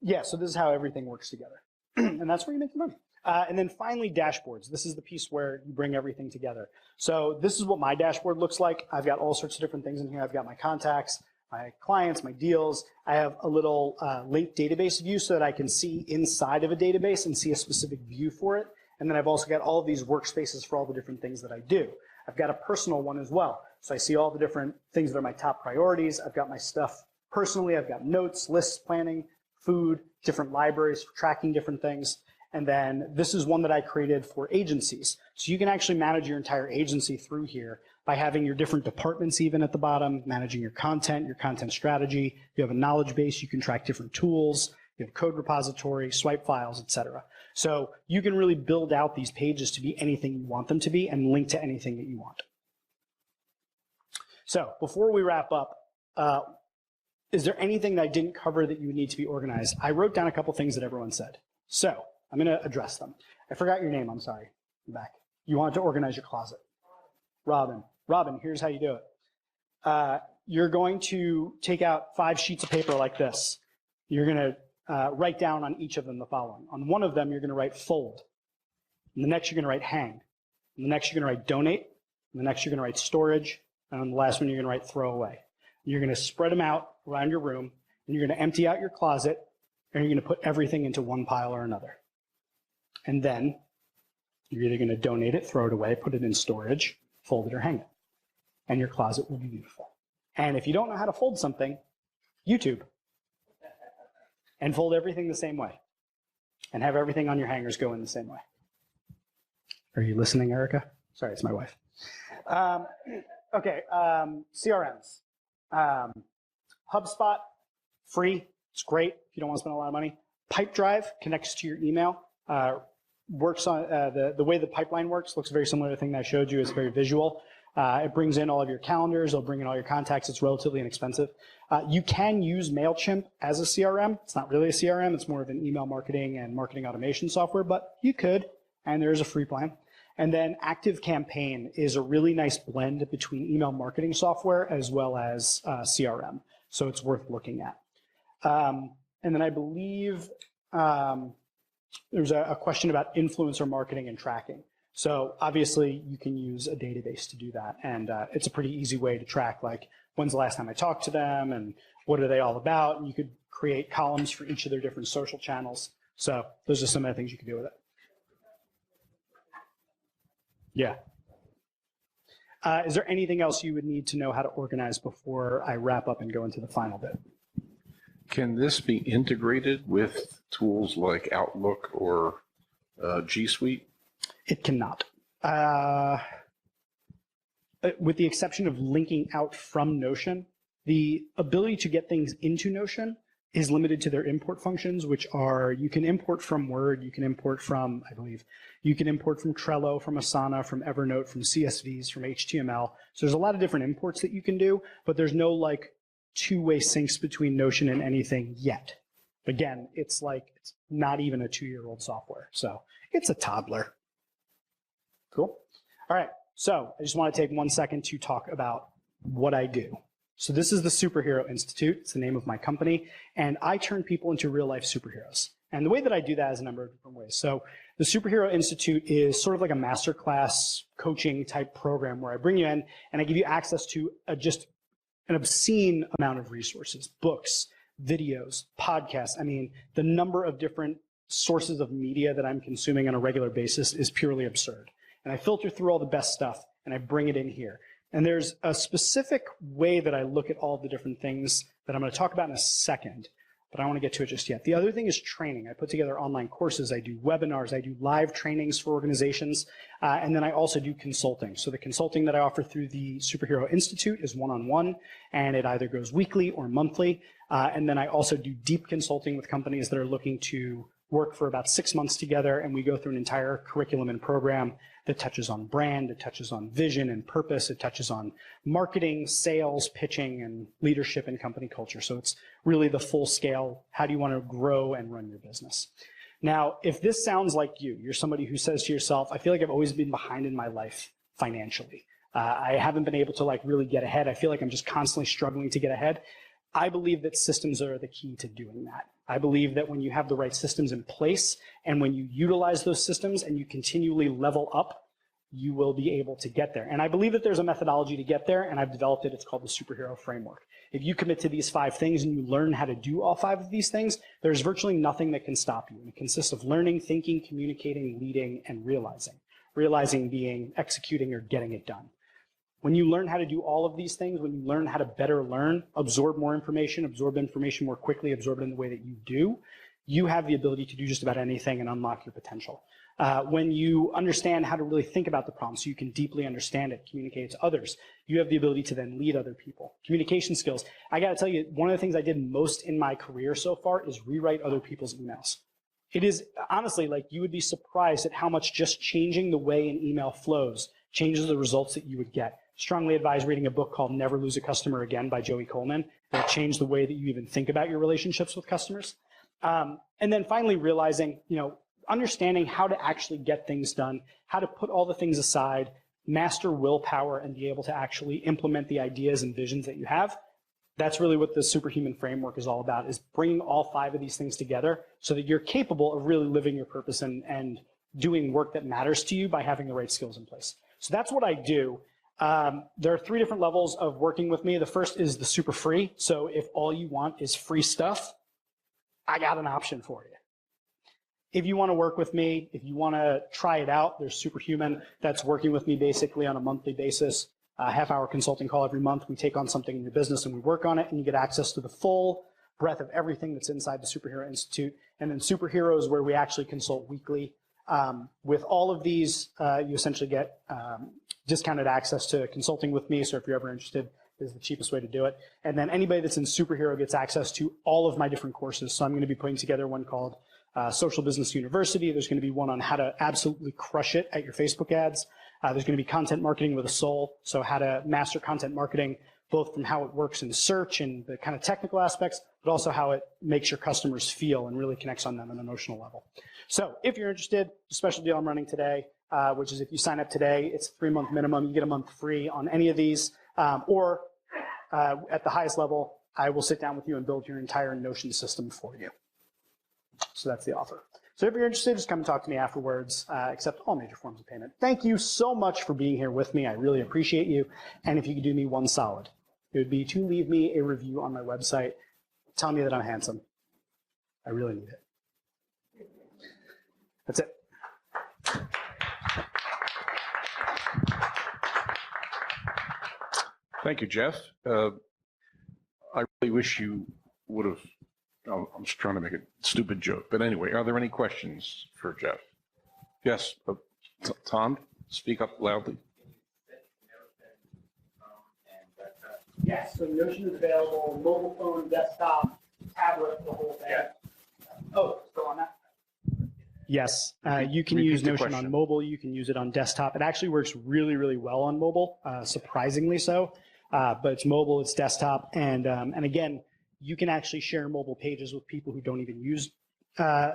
this is how everything works together. And that's where you make the money. And then finally, dashboards. This is the piece where you bring everything together. So this is what my dashboard looks like. I've got all sorts of different things in here. I've got my contacts, my clients, my deals. I have a little linked database view so that I can see inside of a database and see a specific view for it. And then I've also got all of these workspaces for all the different things that I do. I've got a personal one as well. So I see all the different things that are my top priorities. I've got my stuff personally. I've got notes, lists, planning, food, different libraries for tracking different things. And then this is one that I created for agencies. So you can actually manage your entire agency through here by having your different departments even at the bottom, managing your content strategy. You have a knowledge base. You can track different tools. You have code repository, swipe files, etc. So you can really build out these pages to be anything you want them to be and link to anything that you want. So before we wrap up, is there anything that I didn't cover that you would need to be organized? I wrote down a couple things that everyone said. So I'm going to address them. I forgot your name. I'm sorry. I'm back. You wanted to organize your closet. Robin. Robin, here's how you do it. You're going to take out 5 sheets of paper like this. You're going to write down on each of them the following. On one of them, you're going to write fold. And the next, you're going to write hang. And the next, you're going to write donate. And the next, you're going to write storage. And on the last one, you're going to write throw away. You're going to spread them out around your room. And you're going to empty out your closet. And you're going to put everything into one pile or another. And then you're either going to donate it, throw it away, put it in storage, fold it, or hang it. And your closet will be beautiful. And if you don't know how to fold something, YouTube. And fold everything the same way. And have everything on your hangers go in the same way. Are you listening, Erica? Sorry, it's my wife. CRMs. HubSpot, free. It's great if you don't want to spend a lot of money. Pipedrive connects to your email. Works on the way the pipeline works, looks very similar to the thing that I showed you. It's very visual. It brings in all of your calendars. It'll bring in all your contacts. It's relatively inexpensive. You can use MailChimp as a CRM. It's not really a CRM. It's more of an email marketing and marketing automation software, but you could, and there's a free plan. And then ActiveCampaign is a really nice blend between email marketing software as well as CRM. So it's worth looking at. And then I believe there's a question about influencer marketing and tracking. So obviously you can use a database to do that. And it's a pretty easy way to track like when's the last time I talked to them and what are they all about. And you could create columns for each of their different social channels. So those are some of the things you can do with it. Yeah. Is there anything else you would need to know how to organize before I wrap up and go into the final bit? Can this be integrated with tools like Outlook or G Suite? It cannot. With the exception of linking out from Notion, the ability to get things into Notion is limited to their import functions, which are, you can import from Word, you can import from, I believe, you can import from Trello, from Asana, from Evernote, from CSVs, from HTML. So there's a lot of different imports that you can do, but there's no like two-way syncs between Notion and anything yet. Again, it's not even a 2-year-old software. So it's a toddler. Cool. All right. So I just want to take 1 second to talk about what I do. So this is the Superhero Institute. It's the name of my company. And I turn people into real-life superheroes. And the way that I do that is a number of different ways. So the Superhero Institute is sort of like a masterclass coaching type program where I bring you in and I give you access to just an obscene amount of resources, books, videos, podcasts. I mean, the number of different sources of media that I'm consuming on a regular basis is purely absurd. And I filter through all the best stuff and I bring it in here. And there's a specific way that I look at all the different things that I'm going to talk about in a second, but I don't want to get to it just yet. The other thing is training. I put together online courses. I do webinars. I do live trainings for organizations. And then I also do consulting. So the consulting that I offer through the Superhero Institute is one-on-one, and it either goes weekly or monthly. And then I also do deep consulting with companies that are looking to work for about 6 months together, and we go through an entire curriculum and program that touches on brand, it touches on vision and purpose, it touches on marketing, sales, pitching, and leadership and company culture. So it's really the full scale, how do you want to grow and run your business? Now, if this sounds like you're somebody who says to yourself, I feel like I've always been behind in my life financially. I haven't been able to really get ahead. I feel like I'm just constantly struggling to get ahead. I believe that systems are the key to doing that. I believe that when you have the right systems in place and when you utilize those systems and you continually level up, you will be able to get there. And I believe that there's a methodology to get there, and I've developed it. It's called the Superhero Framework. If you commit to these 5 things and you learn how to do all 5 of these things, there's virtually nothing that can stop you. And it consists of learning, thinking, communicating, leading, and realizing. Realizing being executing or getting it done. When you learn how to do all of these things, when you learn how to better learn, absorb more information, absorb information more quickly, absorb it in the way that you do, you have the ability to do just about anything and unlock your potential. When you understand how to really think about the problem so you can deeply understand it, communicate it to others, you have the ability to then lead other people. Communication skills. I got to tell you, one of the things I did most in my career so far is rewrite other people's emails. It is honestly you would be surprised at how much just changing the way an email flows changes the results that you would get. Strongly advise reading a book called Never Lose a Customer Again by Joey Coleman. That changed the way that you even think about your relationships with customers. And then finally realizing, understanding how to actually get things done, how to put all the things aside, master willpower, and be able to actually implement the ideas and visions that you have. That's really what the Superhuman Framework is all about, is bringing all 5 of these things together so that you're capable of really living your purpose and doing work that matters to you by having the right skills in place. So that's what I do. There are 3 different levels of working with me. The first is the super free. So if all you want is free stuff, I got an option for you. If you want to work with me, if you want to try it out, there's Superhuman that's working with me basically on a monthly basis, a half-hour consulting call every month. We take on something in your business and we work on it, and you get access to the full breadth of everything that's inside the Superhero Institute. And then Superheroes, where we actually consult weekly. With all of these, you essentially get discounted access to consulting with me. So if you're ever interested, this is the cheapest way to do it. And then anybody that's in Superhero gets access to all of my different courses. So I'm going to be putting together one called Social Business University. There's going to be one on how to absolutely crush it at your Facebook ads. There's going to be Content Marketing with a Soul. So how to master content marketing, both from how it works in search and the kind of technical aspects, but also how it makes your customers feel and really connects on them on an emotional level. So if you're interested, the special deal I'm running today, which is if you sign up today, it's a 3-month minimum. You get a month free on any of these. Or at the highest level, I will sit down with you and build your entire Notion system for you. So that's the offer. So if you're interested, just come and talk to me afterwards. Accept all major forms of payment. Thank you so much for being here with me. I really appreciate you. And if you could do me one solid, it would be to leave me a review on my website telling me that I'm handsome. I really need it. That's it. Thank you, Jeff. I really wish you would have, I'm just trying to make a stupid joke, but anyway, are there any questions for Jeff? Yes, Tom, speak up loudly. Yes, so Notion is available, mobile phone, desktop, tablet, the whole thing. Yeah. Oh, still on that? Yes, you can Repeat use the Notion question. on mobile, you can use it on desktop. It actually works really, really well on mobile, surprisingly so. But it's mobile, it's desktop, and again, you can actually share mobile pages with people who don't even use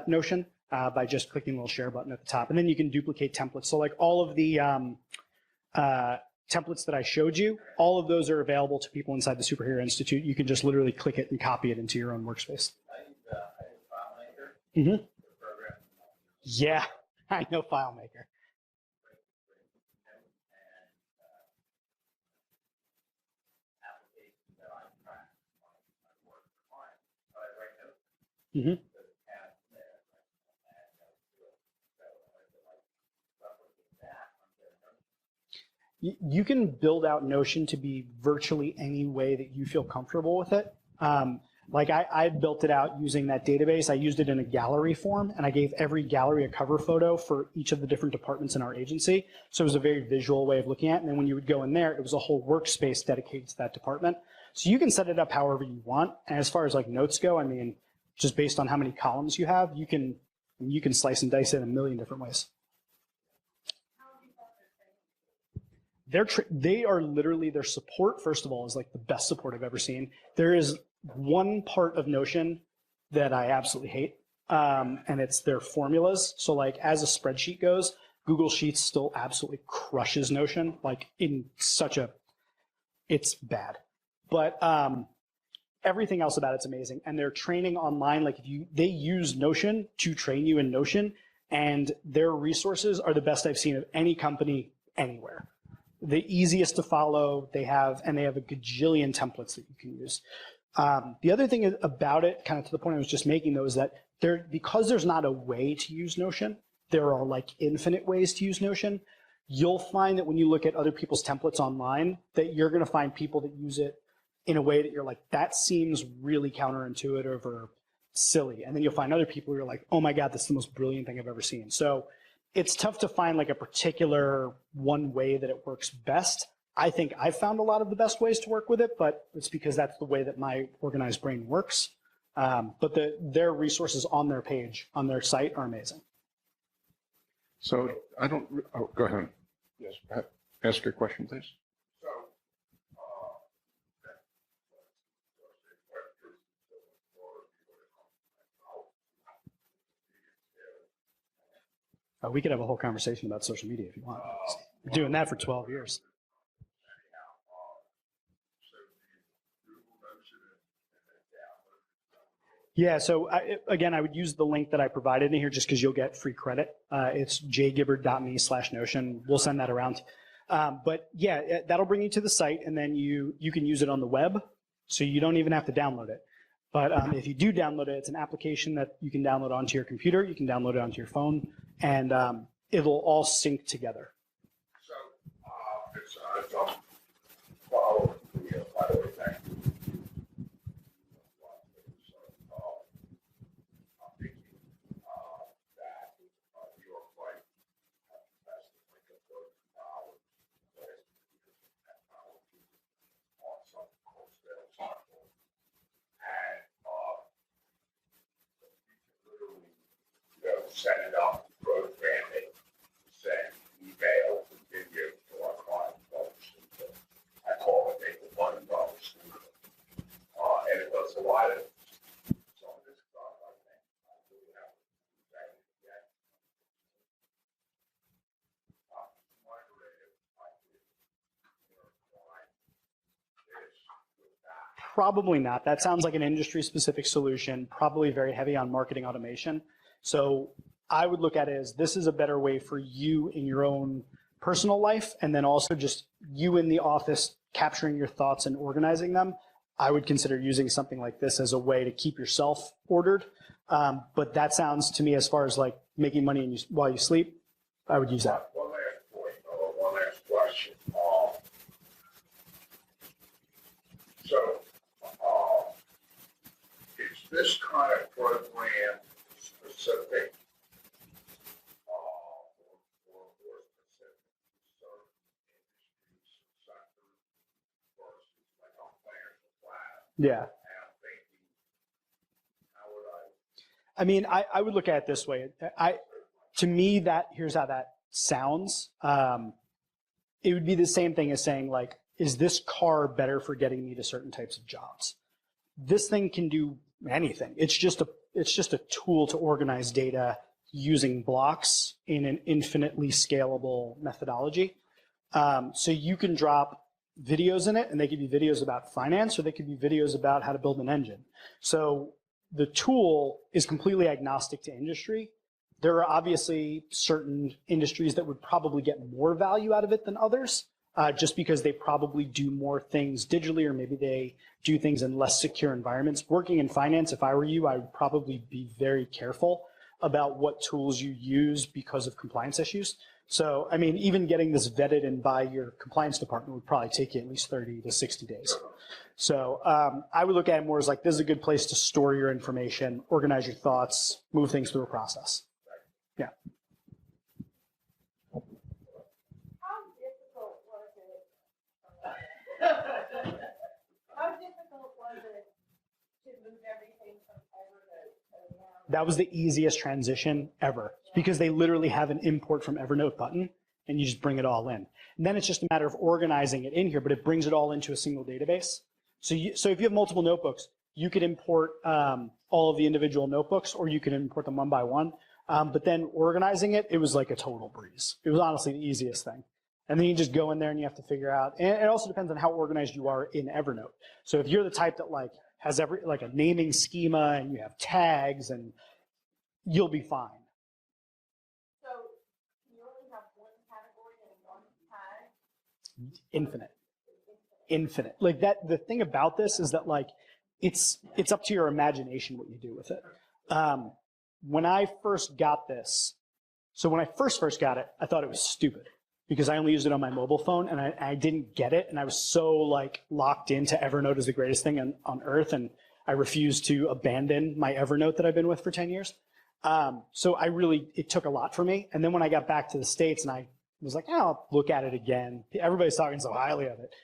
Notion by just clicking the little share button at the top. And then you can duplicate templates. So like all of the templates that I showed you, all of those are available to people inside the Superhero Institute. You can just literally click it and copy it into your own workspace. Mm-hmm. Yeah, I know FileMaker. Mm-hmm. You can build out Notion to be virtually any way that you feel comfortable with it. Like I built it out using that database. I used it in a gallery form, and I gave every gallery a cover photo for each of the different departments in our agency. So it was a very visual way of looking at it. And then when you would go in there, it was a whole workspace dedicated to that department. So you can set it up however you want. And as far as like notes go, I mean, just based on how many columns you have, you can slice and dice it in a million different ways. They are literally, their support, first of all, is like the best support I've ever seen. There is one part of Notion that I absolutely hate, and it's their formulas. So like as a spreadsheet goes, Google Sheets still absolutely crushes Notion, like in such a, it's bad. But everything else about it's amazing. And their training online, like they use Notion to train you in Notion, and their resources are the best I've seen of any company anywhere. The easiest to follow they have, and they have a gajillion templates that you can use. The other thing about it, kind of to the point I was just making though, is that because there's not a way to use Notion, there are like infinite ways to use Notion. You'll find that when you look at other people's templates online, that you're going to find people that use it in a way that you're like, that seems really counterintuitive or silly. And then you'll find other people who are like, oh my God, that's the most brilliant thing I've ever seen. So it's tough to find like a particular one way that it works best. I think I've found a lot of the best ways to work with it, but it's because that's the way that my organized brain works. But their resources on their page, on their site, are amazing. So go ahead. Yes, ask your question, please. We could have a whole conversation about social media if you want. We're doing that for 12 years. Yeah, so again, I would use the link that I provided in here just because you'll get free credit. It's jgibbard.me/Notion. We'll send that around. But yeah, that'll bring you to the site, and then you can use it on the web, so you don't even have to download it. But if you do download it, it's an application that you can download onto your computer, you can download it onto your phone, and it'll all sync together. So, it's follow the, by the way, thank you. I'm thinking that you're quite fantastic, like a $1,000 technology on some cold sales cycle. And you can literally, set it up, program it, send email, video to our client folks. I call it make the $1 student. And it does a lot of some of this stuff, I think. I really have to do that yet. Wondering if I could, combine this with that. Probably not. That sounds like an industry-specific solution, probably very heavy on marketing automation. So I would look at it as this is a better way for you in your own personal life, and then also just you in the office capturing your thoughts and organizing them, I would consider using something like this as a way to keep yourself ordered. But that sounds to me, as far as like making money while you sleep, I would use that. One last point, one last question. Is this kind of program specific or specific to certain industries, sectors, versus like on financial plan? Yeah. And I'm thinking, how would I mean, I would look at it this way. To me, here's how that sounds. It would be the same thing as saying, like, is this car better for getting me to certain types of jobs? This thing can do anything. It's just a tool to organize data using blocks in an infinitely scalable methodology. So you can drop videos in it, and they could be videos about finance, or they could be videos about how to build an engine. So the tool is completely agnostic to industry. There are obviously certain industries that would probably get more value out of it than others, just because they probably do more things digitally, or maybe they do things in less secure environments. Working in finance, if I were you, I would probably be very careful about what tools you use because of compliance issues. So, I mean, even getting this vetted and by your compliance department would probably take you at least 30 to 60 days. So I would look at it more as like, this is a good place to store your information, organize your thoughts, move things through a process. Yeah. How difficult was it? How difficult was it to move everything from Evernote to now? That was the easiest transition ever, because they literally have an import from Evernote button, and you just bring it all in. And then it's just a matter of organizing it in here, but it brings it all into a single database. So if you have multiple notebooks, you could import all of the individual notebooks, or you could import them one by one. But then organizing it, it was like a total breeze. It was honestly the easiest thing. And then you just go in there and you have to figure out, and it also depends on how organized you are in Evernote. So if you're the type that like has like a naming schema and you have tags, and you'll be fine. So you only have one category and one tag? Infinite. Like that, the thing about this is that like, it's up to your imagination what you do with it. When I first got this, so when I first got it, I thought it was stupid because I only used it on my mobile phone, and I didn't get it. And I was so like locked into Evernote as the greatest thing on earth. And I refused to abandon my Evernote that I've been with for 10 years. So it took a lot for me. And then when I got back to the States and I was like, I'll look at it again. Everybody's talking so highly of it.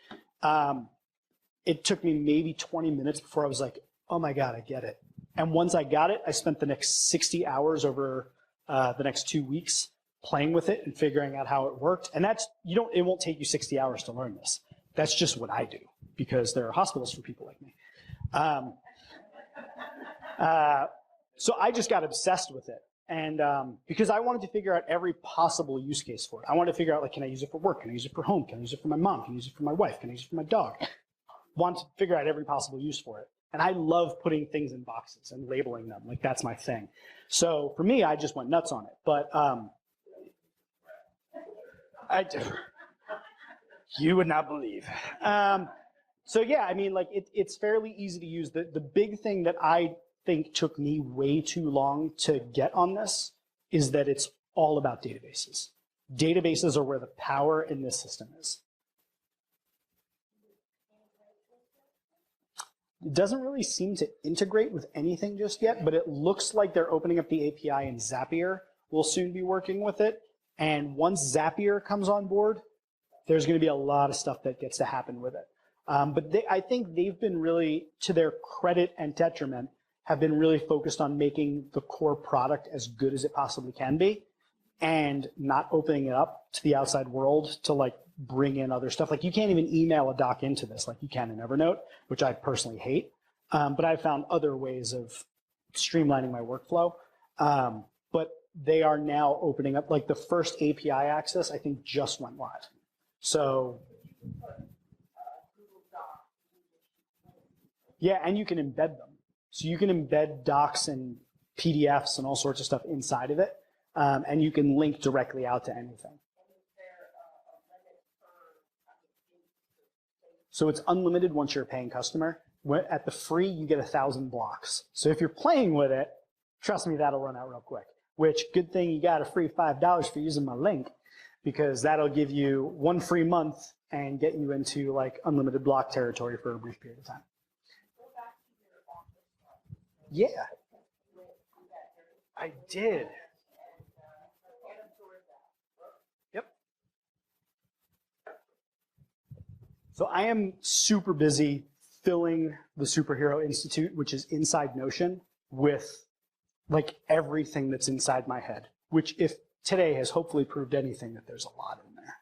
It took me maybe 20 minutes before I was like, oh my God, I get it. And once I got it, I spent the next 60 hours over the next 2 weeks playing with it and figuring out how it worked. And it won't take you 60 hours to learn this. That's just what I do, because there are hospitals for people like me. So I just got obsessed with it. And because I wanted to figure out every possible use case for it. I wanted to figure out, like, can I use it for work? Can I use it for home? Can I use it for my mom? Can I use it for my wife? Can I use it for my dog? Want to figure out every possible use for it. And I love putting things in boxes and labeling them. Like, that's my thing. So for me, I just went nuts on it. But you would not believe. So yeah, I mean, like, it's fairly easy to use. The big thing that I think took me way too long to get on this is that it's all about databases. Databases are where the power in this system is. It doesn't really seem to integrate with anything just yet, but it looks like they're opening up the API, and Zapier will soon be working with it. And once Zapier comes on board, there's going to be a lot of stuff that gets to happen with it. But I think they've been really, to their credit and detriment, have been really focused on making the core product as good as it possibly can be, and not opening it up to the outside world to like bring in other stuff. Like, you can't even email a doc into this like you can in Evernote, which I personally hate. But I've found other ways of streamlining my workflow. But they are now opening up, like, the first API access, I think, just went live. So yeah, and you can embed them. So you can embed docs and PDFs and all sorts of stuff inside of it. And you can link directly out to anything. So it's unlimited once you're a paying customer. At the free, you get 1,000 blocks. So if you're playing with it, trust me, that'll run out real quick. Which, good thing you got a free $5 for using my link, because that'll give you 1 free month and get you into like unlimited block territory for a brief period of time. Yeah, I did. Yep. So I am super busy filling the Superhero Institute, which is inside Notion, with like everything that's inside my head, which if today has hopefully proved anything, that there's a lot in there.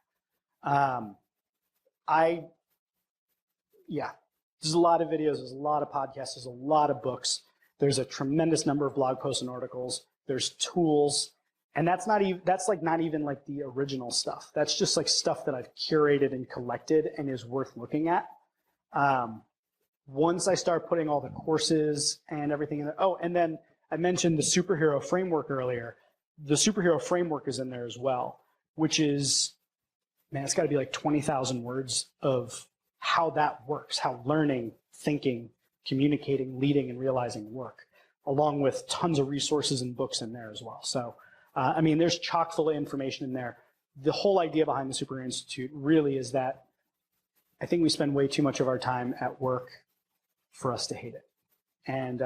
There's a lot of videos, there's a lot of podcasts, there's a lot of books. There's a tremendous number of blog posts and articles. There's tools, and that's not even like the original stuff. That's just like stuff that I've curated and collected and is worth looking at. Once I start putting all the courses and everything in there. Oh, and then I mentioned the superhero framework earlier. The superhero framework is in there as well, which is, man, it's got to be like 20,000 words of how that works, how learning, thinking, communicating, leading, and realizing work, along with tons of resources and books in there as well. So, there's chock full of information in there. The whole idea behind the Super Institute really is that I think we spend way too much of our time at work for us to hate it. And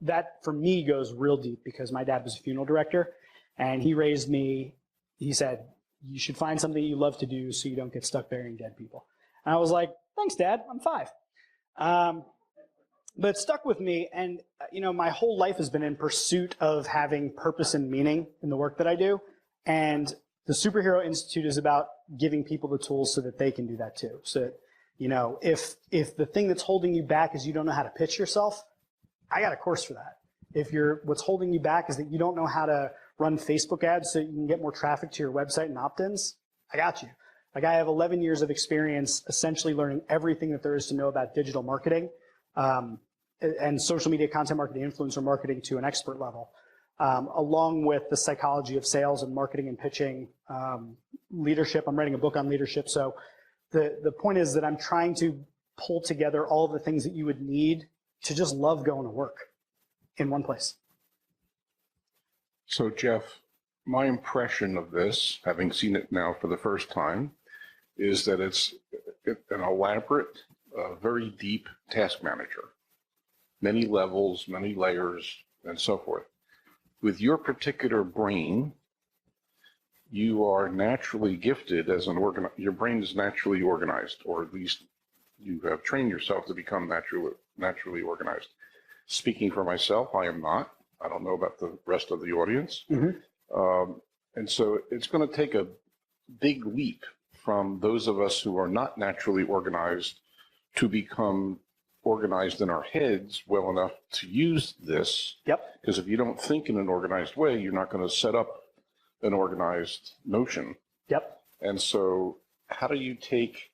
that, for me, goes real deep because my dad was a funeral director, and he raised me, he said, you should find something you love to do so you don't get stuck burying dead people. And I was like, thanks, Dad, I'm 5. But it stuck with me, and my whole life has been in pursuit of having purpose and meaning in the work that I do. And the Superhero Institute is about giving people the tools so that they can do that too. So that, if the thing that's holding you back is you don't know how to pitch yourself, I got a course for that. If what's holding you back is that you don't know how to run Facebook ads so you can get more traffic to your website and opt-ins, I got you. Like, I have 11 years of experience essentially learning everything that there is to know about digital marketing, and social media content marketing, influencer marketing to an expert level, along with the psychology of sales and marketing and pitching, leadership. I'm writing a book on leadership. So the point is that I'm trying to pull together all the things that you would need to just love going to work in one place. So Jeff, my impression of this, having seen it now for the first time, is that it's an elaborate, very deep task manager. Many levels, many layers, and so forth. With your particular brain, you are naturally gifted as your brain is naturally organized, or at least you have trained yourself to become naturally organized. Speaking for myself, I am not. I don't know about the rest of the audience. Mm-hmm. And so it's going to take a big leap from those of us who are not naturally organized to become organized in our heads well enough to use this. Yep. Because if you don't think in an organized way, you're not going to set up an organized notion. Yep. And so how do you take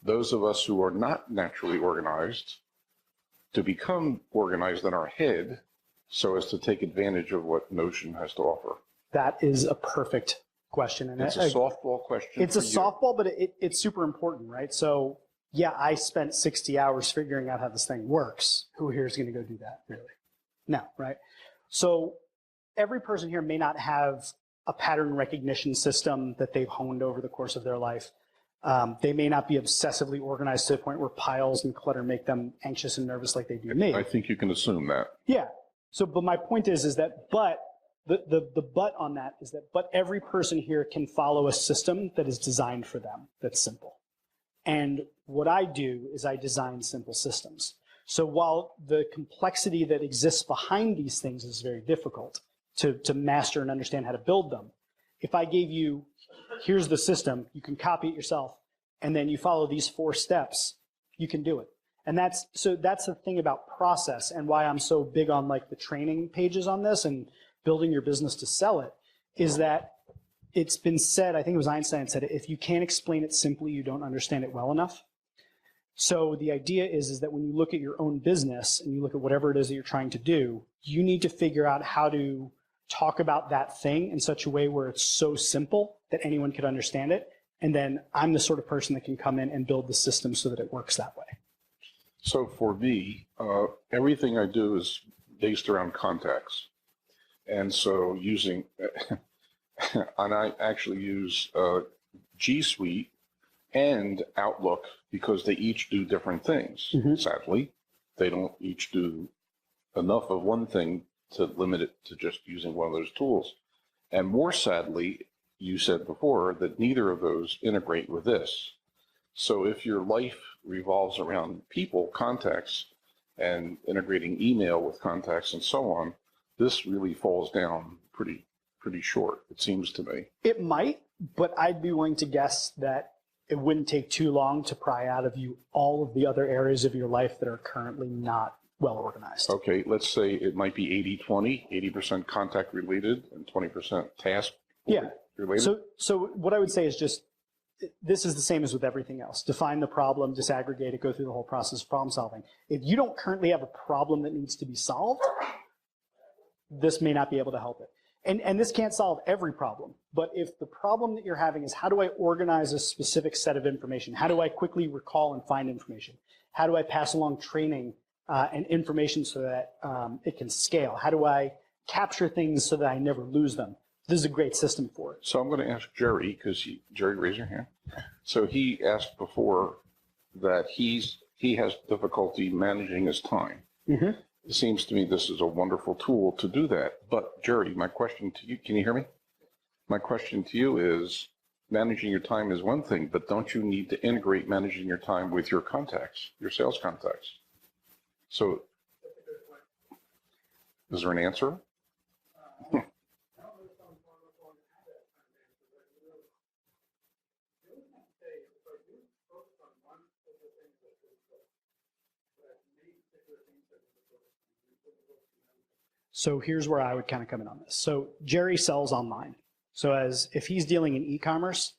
those of us who are not naturally organized to become organized in our head so as to take advantage of what Notion has to offer? That is a perfect question. And it's a softball question. It's a softball, but it's super important, right? So yeah, I spent 60 hours figuring out how this thing works. Who here is going to go do that, really? No, right? So every person here may not have a pattern recognition system that they've honed over the course of their life. They may not be obsessively organized to the point where piles and clutter make them anxious and nervous like they do me. I think you can assume that. Yeah. So, but my point is that, but the but on that is that, but every person here can follow a system that is designed for them that's simple. And what I do is I design simple systems. So while the complexity that exists behind these things is very difficult to master and understand how to build them, if I gave you, here's the system, you can copy it yourself, and then you follow these 4 steps, you can do it. And that's the thing about process, and why I'm so big on like the training pages on this and building your business to sell it, is that it's been said, I think it was Einstein said it, if you can't explain it simply, you don't understand it well enough. So the idea is that when you look at your own business and you look at whatever it is that you're trying to do, you need to figure out how to talk about that thing in such a way where it's so simple that anyone could understand it, And then I'm the sort of person that can come in and build the system so that it works that way. So for me, everything I do is based around contacts. And so using, and I actually use G Suite and Outlook because they each do different things. Sadly, they don't each do enough of one thing to limit it to just using one of those tools. And more sadly, you said before that neither of those integrate with this. So if your life revolves around people, contacts, and integrating email with contacts and so on, this really falls down pretty short, it seems to me. It might, but I'd be willing to guess that it wouldn't take too long to pry out of you all of the other areas of your life that are currently not well organized. Okay, let's say it might be 80-20, 80% contact related and 20% task related. So what I would say is just, this is the same as with everything else. Define the problem, disaggregate it, go through the whole process of problem solving. If you don't currently have a problem that needs to be solved, this may not be able to help it. And this can't solve every problem, but if the problem that you're having is how do I organize a specific set of information? How do I quickly recall and find information? How do I pass along training and information so that it can scale? How do I capture things so that I never lose them? This is a great system for it. So I'm going to ask Jerry, because Jerry, raise your hand. So he asked before that he has difficulty managing his time. It seems to me this is a wonderful tool to do that. But Jerry, my question to you, can you hear me? My question to you is, managing your time is one thing, but don't you need to integrate managing your time with your contacts, your sales contacts? So is there an answer? So here's where I would kind of come in on this. So Jerry sells online. So if he's dealing in e-commerce,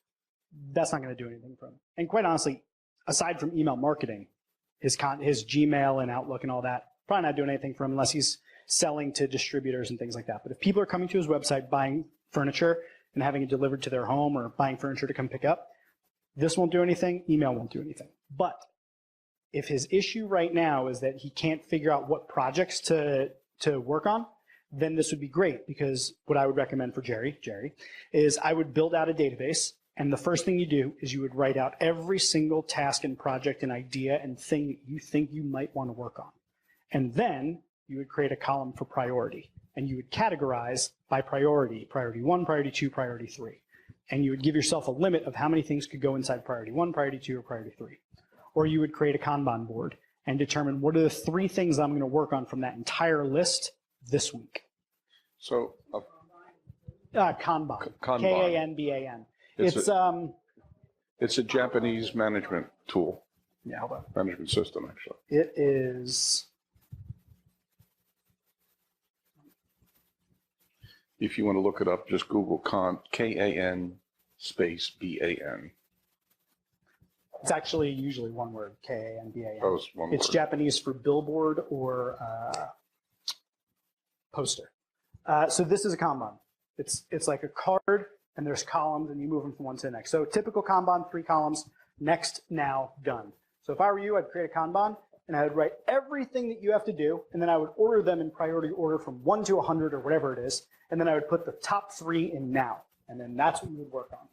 that's not going to do anything for him. And quite honestly, aside from email marketing, his Gmail and Outlook and all that, probably not doing anything for him unless he's selling to distributors and things like that. But if people are coming to his website, buying furniture and having it delivered to their home or buying furniture to come pick up, this won't do anything, email won't do anything. But if his issue right now is that he can't figure out what projects to work on, then this would be great, because what I would recommend for Jerry is I would build out a database, and the first thing you do is you would write out every single task and project and idea and thing that you think you might want to work on. And then you would create a column for priority, and you would categorize by priority, priority 1, priority 2, priority 3. And you would give yourself a limit of how many things could go inside priority 1, priority 2, or priority 3. Or you would create a Kanban board and determine what are the 3 things I'm going to work on from that entire list this week. So Kanban. Kanban. K-A-N-B-A-N. It's a Japanese management tool. Yeah, hold on. Management system, actually. It is. If you want to look it up, just Google K-A-N space B-A-N. It's actually usually one word, K-A-N-B-A-N. Oh, it's one It's word. Japanese for billboard or poster. So this is a Kanban. It's like a card, and there's columns, and you move them from one to the next. So typical Kanban, 3 columns, next, now, done. So if I were you, I'd create a Kanban, and I would write everything that you have to do, and then I would order them in priority order from 1 to 100 or whatever it is, and then I would put the top 3 in now, and then that's what you would work on.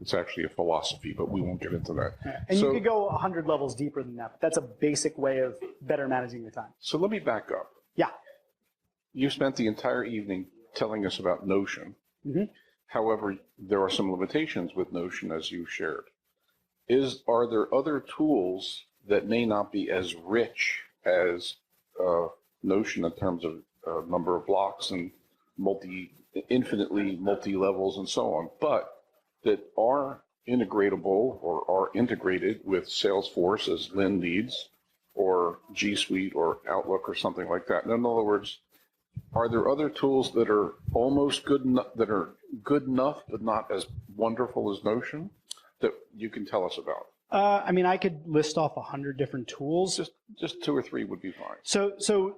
It's actually a philosophy, but we won't get into that. And So- you could go 100 levels deeper than that, but that's a basic way of better managing your time. So let me back up. Yeah. You spent the entire evening telling us about Notion. Mhm. However, there are some limitations with Notion, as you shared. Are there other tools that may not be as rich as Notion in terms of number of blocks and infinitely multi-levels and so on, but that are integratable or are integrated with Salesforce as Lynn needs, or G Suite or Outlook or something like that? In other words, are there other tools that are almost good enough, that are good enough but not as wonderful as Notion, that you can tell us about? I mean, I could list off 100 different tools. Just 2 or 3 would be fine. So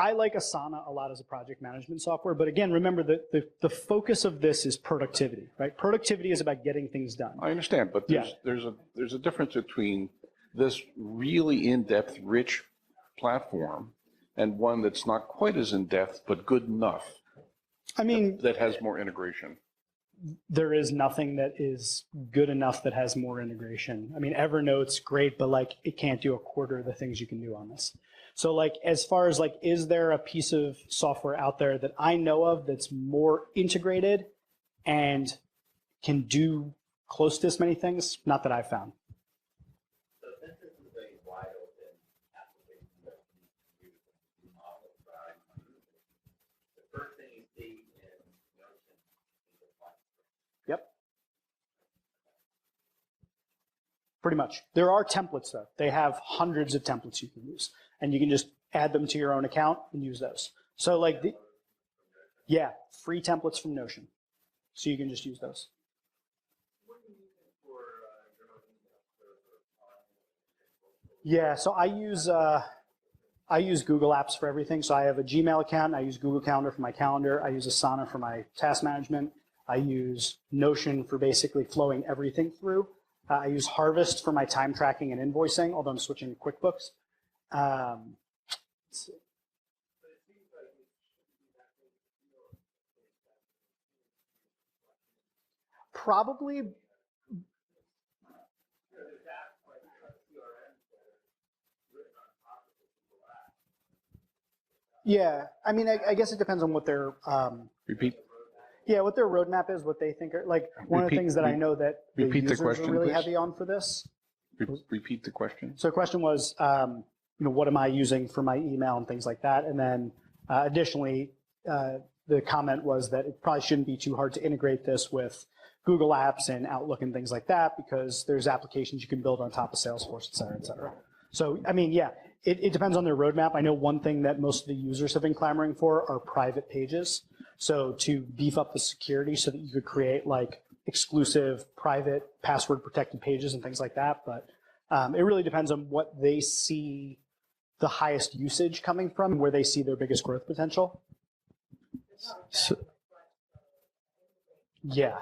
I like Asana a lot as a project management software, but again, remember that the focus of this is productivity, right? Productivity is about getting things done. I understand, but there's a difference between this really in-depth, rich platform and one that's not quite as in-depth, but good enough. I mean, that has more integration. There is nothing that is good enough that has more integration. I mean, Evernote's great, but like it can't do a quarter of the things you can do on this. So like, as far as like, is there a piece of software out there that I know of that's more integrated and can do close to as many things? Not that I've found. So since this is a wide open application that you can use in models, right? The first thing you see in Notion is a blank. Yep. Pretty much. There are templates though. They have hundreds of templates you can use, and you can just add them to your own account and use those. So like yeah, free templates from Notion. So you can just use those. Yeah, so I use Google Apps for everything. So I have a Gmail account. I use Google Calendar for my calendar. I use Asana for my task management. I use Notion for basically flowing everything through. I use Harvest for my time tracking and invoicing, although I'm switching to QuickBooks. Let's see. Probably. Yeah, I mean, I guess it depends on what their Repeat. Yeah, what their roadmap is, what they think are like. One of the things that I know that the repeat the users question, are really please. heavy on for this. Repeat the question. So the question was, what am I using for my email and things like that? And then additionally, the comment was that it probably shouldn't be too hard to integrate this with Google Apps and Outlook and things like that, because there's applications you can build on top of Salesforce, et cetera, et cetera. So, I mean, yeah, it depends on their roadmap. I know one thing that most of the users have been clamoring for are private pages. So to beef up the security so that you could create like exclusive, private, password protected pages and things like that. But it really depends on what they see the highest usage coming from, where they see their biggest growth potential. Yeah.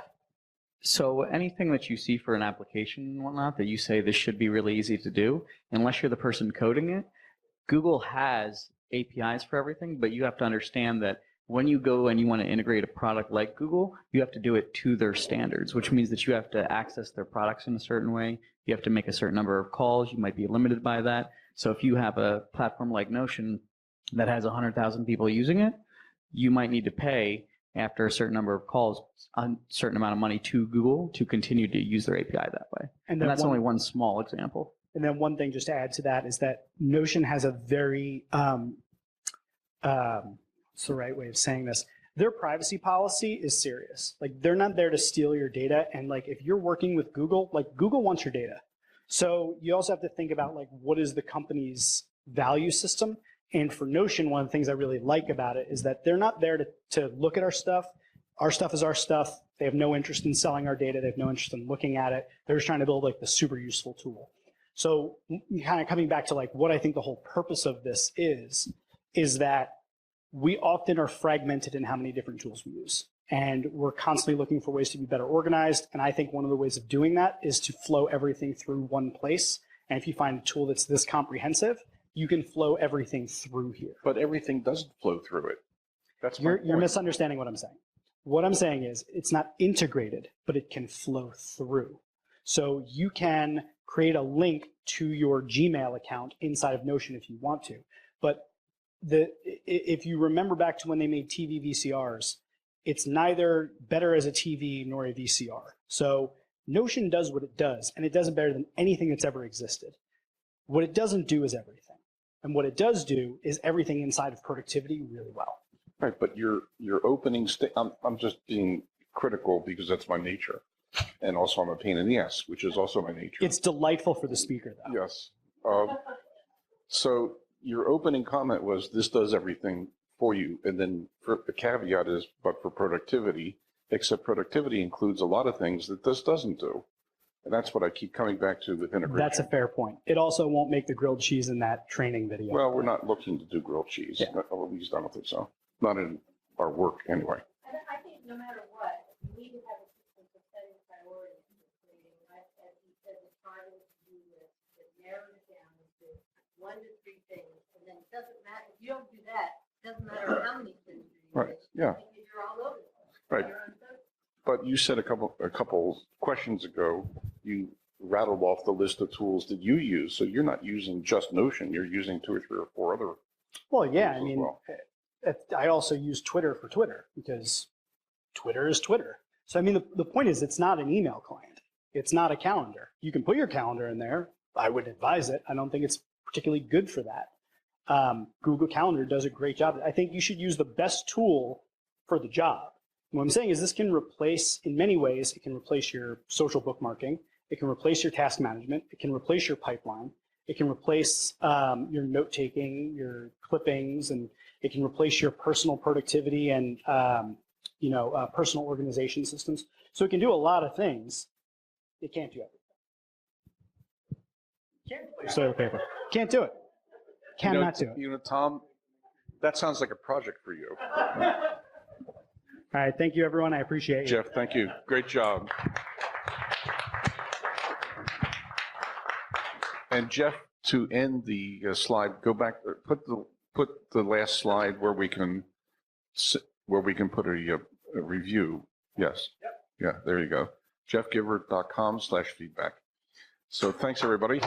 So anything that you see for an application and whatnot that you say this should be really easy to do, unless you're the person coding it, Google has APIs for everything, but you have to understand that when you go and you want to integrate a product like Google, you have to do it to their standards, which means that you have to access their products in a certain way. You have to make a certain number of calls. You might be limited by that. So if you have a platform like Notion that has 100,000 people using it, you might need to pay after a certain number of calls a certain amount of money to Google to continue to use their API that way. And that's only one small example. And then one thing just to add to that is that Notion has a very, what's the right way of saying this? Their privacy policy is serious. Like, they're not there to steal your data. And like, if you're working with Google, like Google wants your data. So you also have to think about like, what is the company's value system? And for Notion, one of the things I really like about it is that they're not there to look at our stuff. Our stuff is our stuff. They have no interest in selling our data. They have no interest in looking at it. They're just trying to build like the super useful tool. So kind of coming back to like what I think the whole purpose of this is that we often are fragmented in how many different tools we use. And we're constantly looking for ways to be better organized. And I think one of the ways of doing that is to flow everything through one place. And if you find a tool that's this comprehensive, you can flow everything through here. But everything doesn't flow through it. That's my You're point. misunderstanding what I'm saying. What I'm saying is it's not integrated, but it can flow through. So you can create a link to your Gmail account inside of Notion if you want to. But if you remember back to when they made TV VCRs, it's neither better as a TV nor a VCR. So Notion does what it does, and it does it better than anything that's ever existed. What it doesn't do is everything. And what it does do is everything inside of productivity really well. Right, but your opening I'm just being critical because that's my nature. And also I'm a pain in the ass, which is also my nature. It's delightful for the speaker, though. Yes. So your opening comment was this does everything for you. And then the caveat is, but for productivity, except productivity includes a lot of things that this doesn't do. And that's what I keep coming back to with integration. That's a fair point. It also won't make the grilled cheese in that training video. Well, we're not looking to do grilled cheese. Yeah. At least I don't think so. Not in our work anyway. And I think no matter what, you need to have a system for setting priorities and creating, like, as he said, the target to do list, to narrow it down to 1 to 3 things. And then it doesn't matter, if you don't do that, it doesn't matter how many things you do. Right, yeah. Because you're all over the place. Right. You're on both. But you said a couple questions ago, you rattled off the list of tools that you use. So you're not using just Notion. You're using 2 or 3 or 4 other. Well, yeah, I tools as mean, well. I also use Twitter for Twitter because Twitter is Twitter. So, I mean, the point is it's not an email client. It's not a calendar. You can put your calendar in there. I would advise it. I don't think it's particularly good for that. Google Calendar does a great job. I think you should use the best tool for the job. What I'm saying is this can replace, in many ways, it can replace your social bookmarking. It can replace your task management. It can replace your pipeline. It can replace your note-taking, your clippings, and it can replace your personal productivity and personal organization systems. So it can do a lot of things. It can't do everything. Can't replace toilet paper. Can't do it. Cannot do it. You know, Tom, that sounds like a project for you. All right. Thank you, everyone. I appreciate you. Jeff, thank you. Great job. And Jeff, to end the slide, go back, put the last slide where we can put a review. Yes. Yep. Yeah, there you go. jeffgibbard.com/feedback. So thanks, everybody.